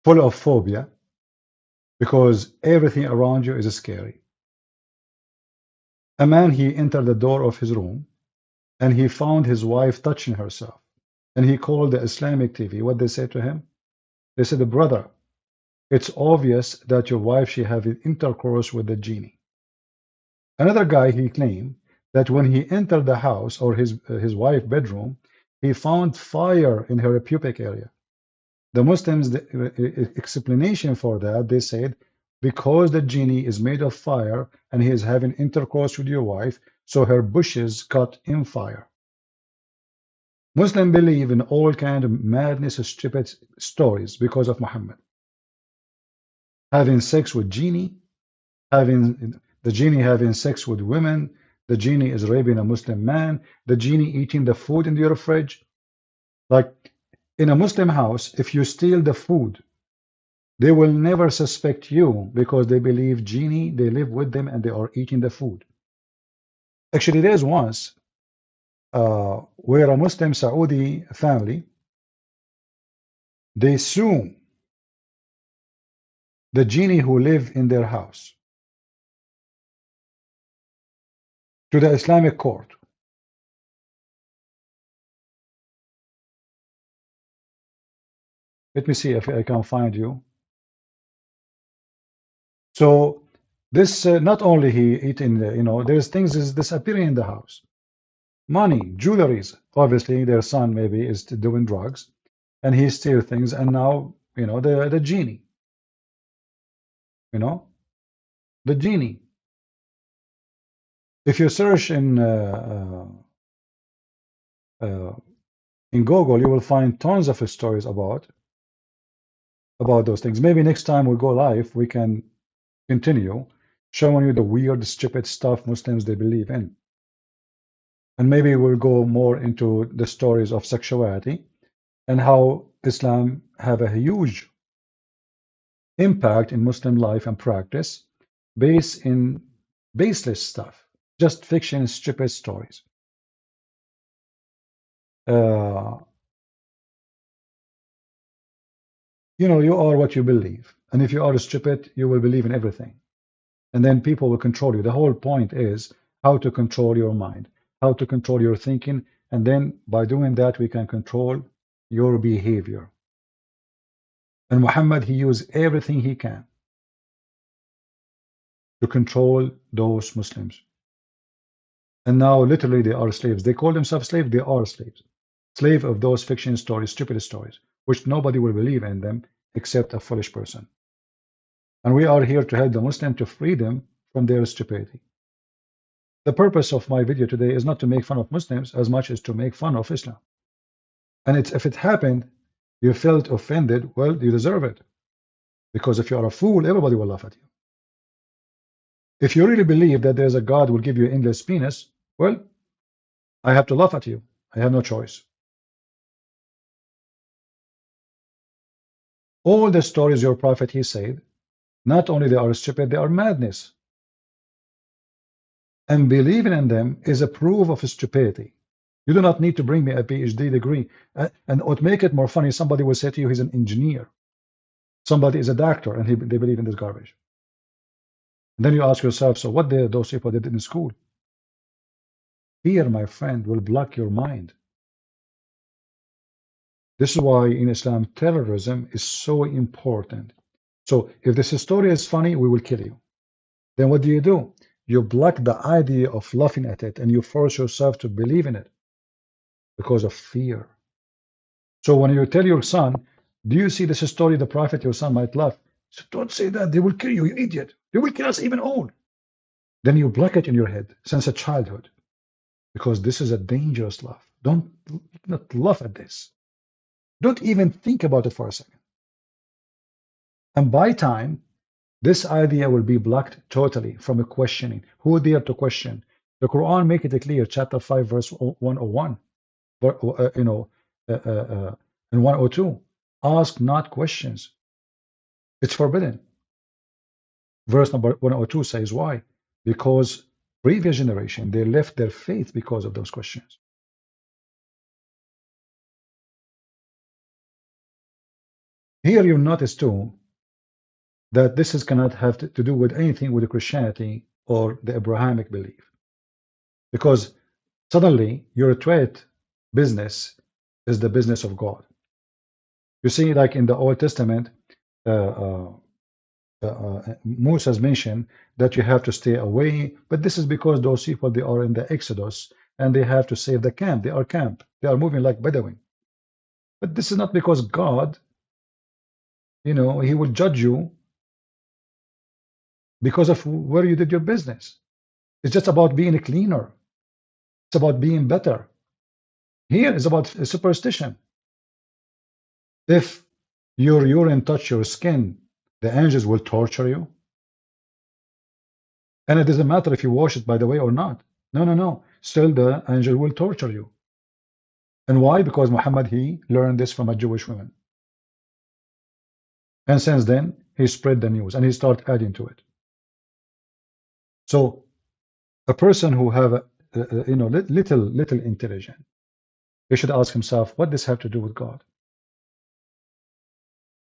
full of phobia, because everything around you is scary. A man, he entered the door of his room, and he found his wife touching herself. And he called the Islamic TV. What they said to him? They said, brother, it's obvious that your wife, she having intercourse with the genie. Another guy, he claimed that when he entered the house or his wife's bedroom, he found fire in her pubic area. The Muslims, the explanation for that, they said, because the genie is made of fire and he is having intercourse with your wife, so her bushes caught in fire. Muslims believe in all kind of madness, stupid stories because of Muhammad. Having sex with genie, having the genie having sex with women, the genie is raping a Muslim man, the genie eating the food in your fridge. Like in a Muslim house, if you steal the food, they will never suspect you because they believe genie, they live with them and they are eating the food. Actually, there's once where a Muslim Saudi family, they sue the genie who live in their house to the Islamic court. Let me see if I can find you. So this not only he eating, there's things is disappearing in the house. Money, jewelries. Obviously, their son maybe is doing drugs, and he steals things. And now, the genie. The genie. If you search in Google, you will find tons of stories about those things. Maybe next time we go live, we can continue showing you the weird, stupid stuff Muslims they believe in. And maybe we'll go more into the stories of sexuality and how Islam have a huge impact in Muslim life and practice based in baseless stuff, just fiction, stupid stories. You are what you believe. And if you are stupid, you will believe in everything. And then people will control you. The whole point is how to control your mind, how to control your thinking. And then by doing that, we can control your behavior. And Muhammad, he used everything he can to control those Muslims. And now literally they are slaves. They call themselves slaves, they are slaves. Slave of those fiction stories, stupid stories, which nobody will believe in them except a foolish person. And we are here to help the Muslim to free them from their stupidity. The purpose of my video today is not to make fun of Muslims as much as to make fun of Islam. And if it happened, you felt offended, well, you deserve it. Because if you are a fool, everybody will laugh at you. If you really believe that there's a God who will give you endless penis, well, I have to laugh at you. I have no choice. All the stories your prophet, he said, not only they are stupid, they are madness. And believing in them is a proof of stupidity. You do not need to bring me a PhD degree. And what make it more funny, somebody will say to you he's an engineer. Somebody is a doctor and they believe in this garbage. And then you ask yourself, so what did those people did in school? Fear, my friend, will block your mind. This is why in Islam, terrorism is so important. So if this story is funny, we will kill you. Then what do? You block the idea of laughing at it and you force yourself to believe in it because of fear. So when you tell your son, do you see this story, the prophet, your son might laugh. So don't say that, they will kill you, you idiot. They will kill us even old. Then you block it in your head since a childhood because this is a dangerous laugh. Don't not laugh at this. Don't even think about it for a second. And by time, this idea will be blocked totally from a questioning. Who dare to question? The Quran make it clear, chapter 5, verse 101, and 102. Ask not questions. It's forbidden. Verse number 102 says why? Because previous generation, they left their faith because of those questions. Here you notice too that this cannot have to do with anything with Christianity or the Abrahamic belief. Because suddenly your trade business is the business of God. You see, like in the Old Testament, Moses mentioned that you have to stay away, but this is because those people, they are in the Exodus and they have to save the camp. They are camp. They are moving like Bedouin. But this is not because God, he will judge you because of where you did your business. It's just about being a cleaner. It's about being better. Here is about superstition. If your urine touch your skin, the angels will torture you. And it doesn't matter if you wash it, by the way, or not. No. Still, the angel will torture you. And why? Because Muhammad, he learned this from a Jewish woman. And since then, he spread the news and he started adding to it. So, a person who have little intelligence, he should ask himself, what does this have to do with God?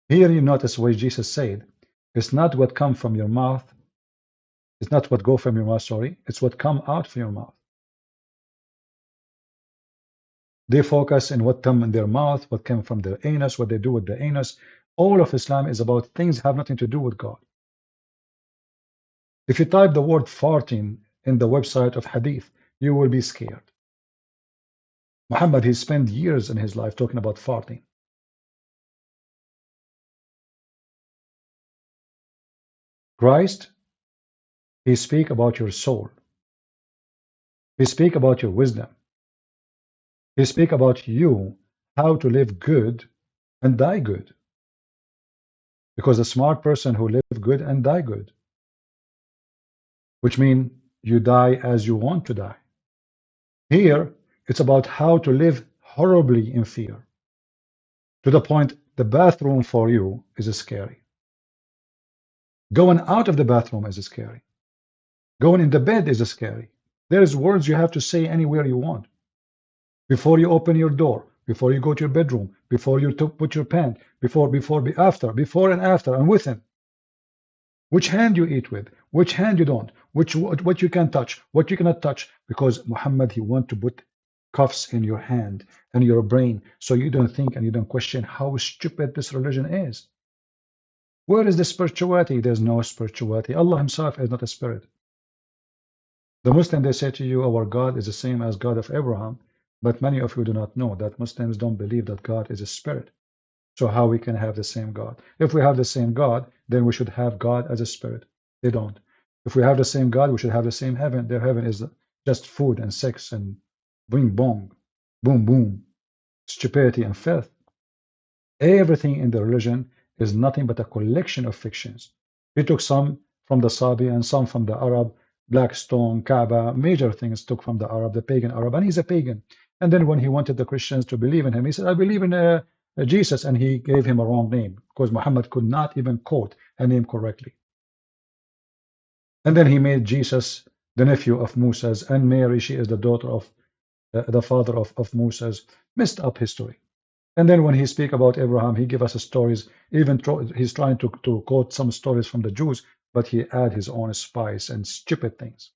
Here you notice what Jesus said, it's not what come from your mouth, it's not what go from your mouth, sorry, it's what come out from your mouth. They focus on what come in their mouth, what came from their anus, what they do with the anus. All of Islam is about things have nothing to do with God. If you type the word farting in the website of Hadith, you will be scared. Muhammad, he spent years in his life talking about farting. Christ, he speak about your soul. He speak about your wisdom. He speak about you, how to live good and die good. Because a smart person who live good and die good, which means you die as you want to die. Here, it's about how to live horribly in fear, to the point the bathroom for you is scary. Going out of the bathroom is scary. Going in the bed is scary. There's words you have to say anywhere you want. Before you open your door, before you go to your bedroom, before you put your pen, before, before and after, and within. Which hand you eat with, which hand you don't, what you can touch, what you cannot touch, because Muhammad, he want to put cuffs in your hand and your brain so you don't think and you don't question how stupid this religion is. Where is the spirituality? There's no spirituality. Allah himself is not a spirit. The Muslim, they say to you, our God is the same as God of Abraham, but many of you do not know that Muslims don't believe that God is a spirit. So how we can have the same God? If we have the same God, then we should have God as a spirit. They don't. If we have the same God, we should have the same heaven. Their heaven is just food and sex and bing bong, boom boom, stupidity and filth. Everything in the religion is nothing but a collection of fictions. We took some from the Sabi and some from the Arab, Black Stone, Kaaba, major things took from the Arab, the pagan Arab, and he's a pagan. And then when he wanted the Christians to believe in him, he said, I believe in Jesus, and he gave him a wrong name because Muhammad could not even quote a name correctly. And then he made Jesus the nephew of Moses, and Mary, she is the daughter of the father of Moses. Messed up history. And then when he speak about Abraham, he give us stories. Even he's trying to quote some stories from the Jews, but he add his own spice and stupid things.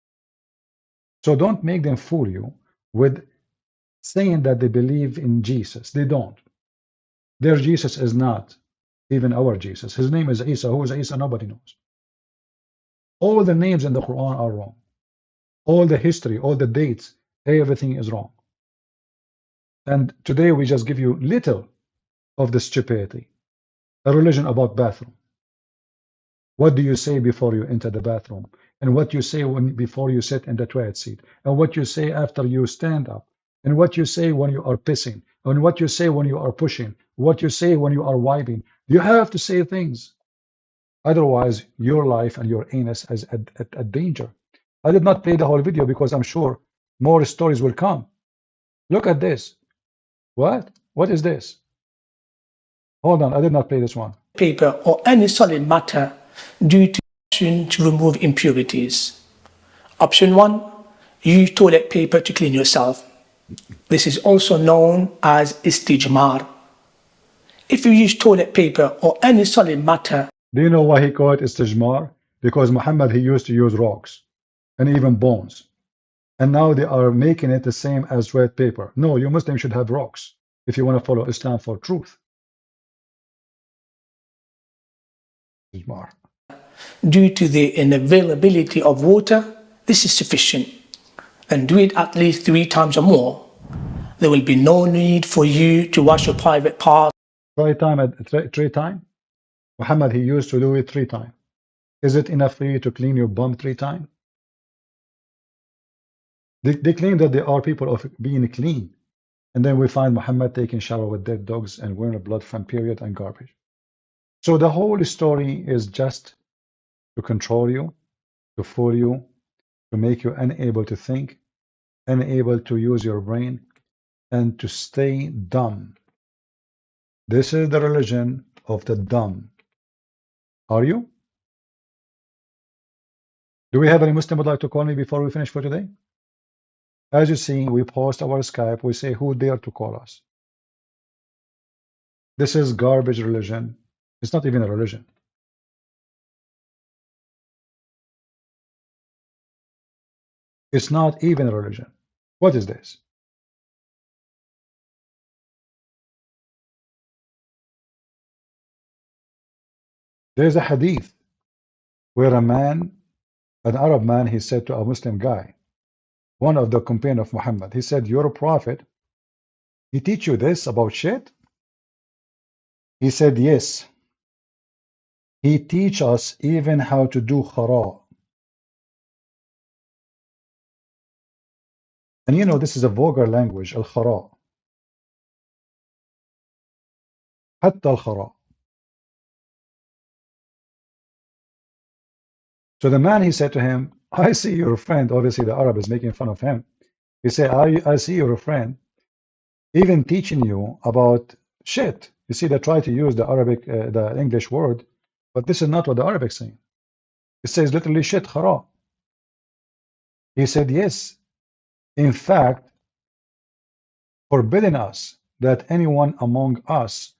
So don't make them fool you with saying that they believe in Jesus. They don't. Their Jesus is not even our Jesus. His name is Isa. Who is Isa? Nobody knows. All the names in the Quran are wrong. All the history, all the dates, everything is wrong. And today we just give you little of the stupidity. A religion about bathroom. What do you say before you enter the bathroom? And what you say before you sit in the toilet seat? And what you say after you stand up? And what you say when you are pissing? And what you say when you are pushing? What you say when you are wiping? You have to say things. Otherwise, your life and your anus is at danger. I did not play the whole video because I'm sure more stories will come. Look at this. What? What is this? Hold on, I did not play this one. Paper or any solid matter due to option to remove impurities. Option 1, use toilet paper to clean yourself. This is also known as istijmar. If you use toilet paper or any solid matter. Do you know why he called it istijmar? Because Muhammad, he used to use rocks and even bones. And now they are making it the same as toilet paper. No, you Muslims should have rocks if you want to follow Islam for truth. Istijmar. Due to the unavailability of water, this is sufficient. And do it at least 3 times or more. There will be no need for you to wash your private parts. Three times? Muhammad, he used to do it 3 times. Is it enough for you to clean your bum 3 times? They claim that they are people of being clean. And then we find Muhammad taking shower with dead dogs and wearing blood from period and garbage. So the whole story is just to control you, to fool you, to make you unable to think, unable to use your brain, and to stay dumb. This is the religion of the dumb. Are you? Do we have any Muslim would like to call me before we finish for today? As you see, we post our Skype. We say, who dare to call us? This is garbage religion. It's not even a religion. It's not even a religion. What is this? There's a hadith where a man, an Arab man, he said to a Muslim guy, one of the companions of Muhammad, he said, you're a prophet. He teach you this about shit? He said, yes. He teach us even how to do khara. And you know, this is a vulgar language, al-khara. Hatta al-khara. So the man, he said to him, I see your friend. Obviously, the Arab is making fun of him. He said, I see your friend even teaching you about shit. You see, they try to use the Arabic, the English word, but this is not what the Arabic is saying. It says literally shit, khara. He said, yes. In fact, forbidding us that anyone among us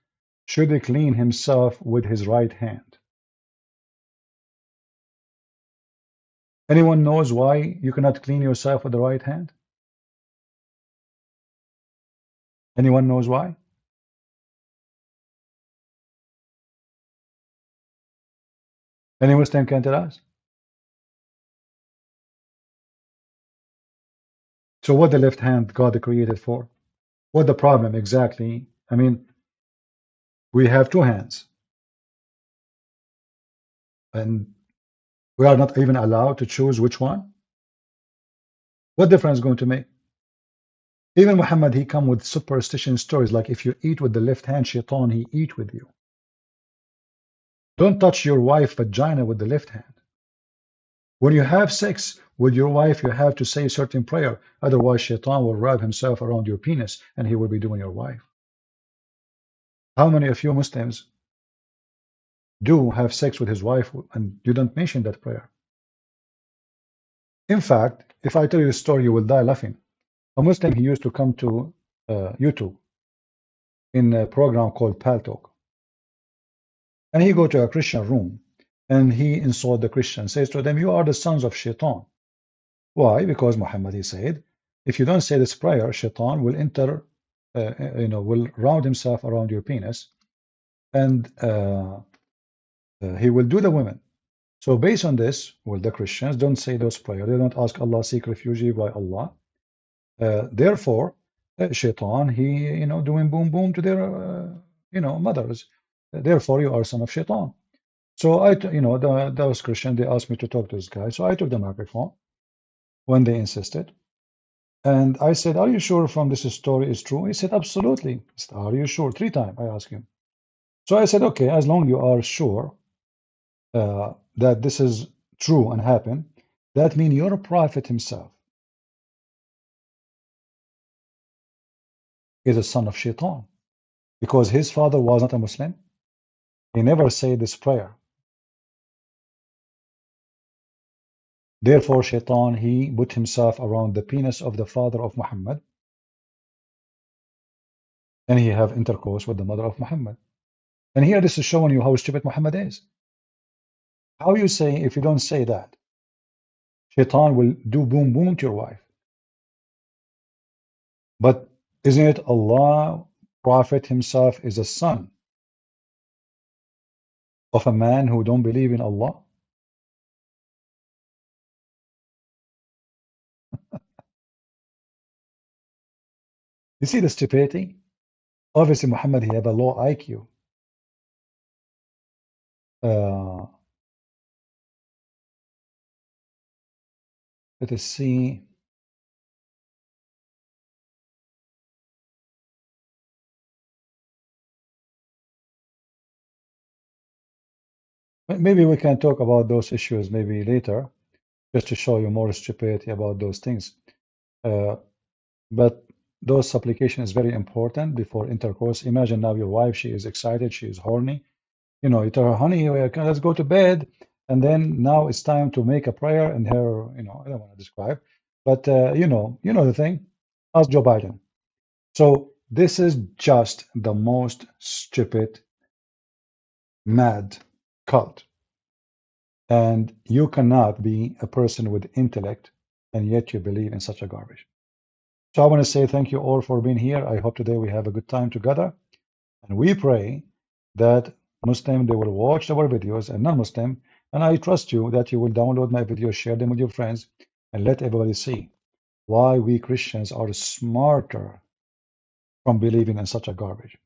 should clean himself with his right hand. Anyone knows why you cannot clean yourself with the right hand? Anyone knows why? Any Muslim can tell us? So what the left hand God created for? What the problem exactly? I mean, we have two hands, and we are not even allowed to choose which one. What difference is going to make? Even Muhammad, he come with superstition stories like if you eat with the left hand, shaitan, he eat with you. Don't touch your wife's vagina with the left hand. When you have sex with your wife, you have to say a certain prayer. Otherwise, shaitan will wrap himself around your penis and he will be doing your wife. How many of you Muslims do have sex with his wife and you don't mention that prayer? In fact, if I tell you the story, you will die laughing. A Muslim, he used to come to YouTube in a program called Pal Talk. And he go to a Christian room and he insult the Christian, says to them, you are the sons of shaitan. Why? Because Muhammad, he said, if you don't say this prayer, shaitan will enter, will round himself around your penis and he will do the women. So based on this, well, the Christians don't say those prayers. They don't ask Allah, seek refuge by Allah. Therefore, shaitan, he, doing boom boom to their, mothers. Therefore, you are son of shaitan. So those Christians, they asked me to talk to this guy. So I took the microphone when they insisted. And I said, are you sure from this story is true? He said, absolutely. He said, are you sure? 3 times I asked him. So I said, okay, as long as you are sure that this is true and happened, that means your prophet himself is a son of shaitan because his father was not a Muslim. He never said this prayer. Therefore, shaitan, he put himself around the penis of the father of Muhammad and he have intercourse with the mother of Muhammad. And here this is showing you how stupid Muhammad is. How you say, if you don't say that, shaitan will do boom boom to your wife. But isn't it Allah, Prophet himself is a son of a man who don't believe in Allah? You see the stupidity? Obviously, Muhammad, he have a low IQ. Let us see. Maybe we can talk about those issues maybe later, just to show you more stupidity about those things. But those supplication is very important before intercourse. Imagine now your wife, she is excited, she is horny. You tell her, honey, let's go to bed. And then now it's time to make a prayer and her, I don't want to describe, but you know the thing. Ask Joe Biden. So this is just the most stupid, mad cult. And you cannot be a person with intellect and yet you believe in such a garbage. So I want to say thank you all for being here. I hope today we have a good time together. And we pray that Muslim, they will watch our videos and non-Muslim. And I trust you that you will download my videos, share them with your friends, and let everybody see why we Christians are smarter from believing in such a garbage.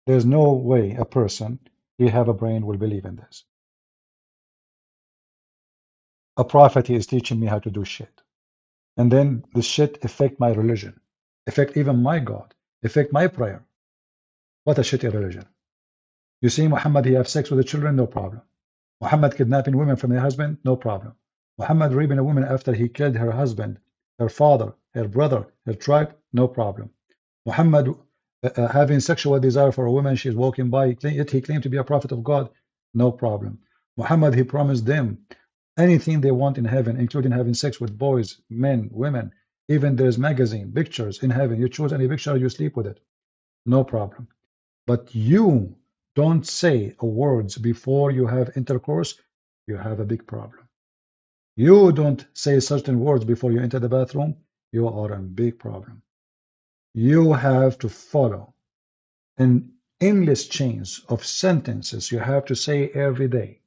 There's no way a person who have a brain will believe in this. A prophet, he is teaching me how to do shit. And then this shit affect my religion, affect even my God, affect my prayer. What a shitty religion. You see Muhammad, he have sex with the children, no problem. Muhammad kidnapping women from their husband, no problem. Muhammad raping a woman after he killed her husband, her father, her brother, her tribe, no problem. Muhammad having sexual desire for a woman, she's walking by, yet he claimed to be a prophet of God, no problem. Muhammad, he promised them anything they want in heaven, including having sex with boys, men, women. Even there's magazine, pictures in heaven. You choose any picture, you sleep with it. No problem. But you don't say words before you have intercourse, you have a big problem. You don't say certain words before you enter the bathroom, you are a big problem. You have to follow an endless chains of sentences you have to say every day.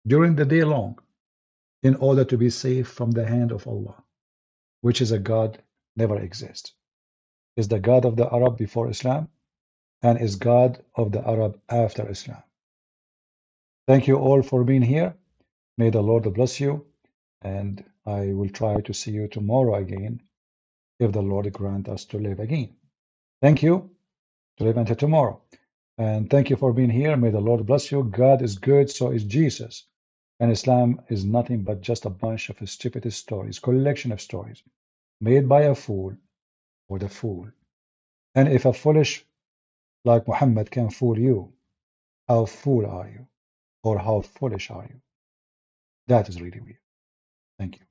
during the day long in order to be safe from the hand of Allah, which is a God never exists, is the God of the Arab before Islam, and is God of the Arab after Islam. Thank you all for being here. May the Lord bless you, and I will try to see you tomorrow again, if the Lord grant us to live again. Thank you, to live until tomorrow. And thank you for being here. May the Lord bless you. God is good, so is Jesus. And Islam is nothing but just a bunch of stupid stories, collection of stories, made by a fool for the fool. And if a foolish like Muhammad can fool you, how fool are you? Or how foolish are you? That is really weird. Thank you.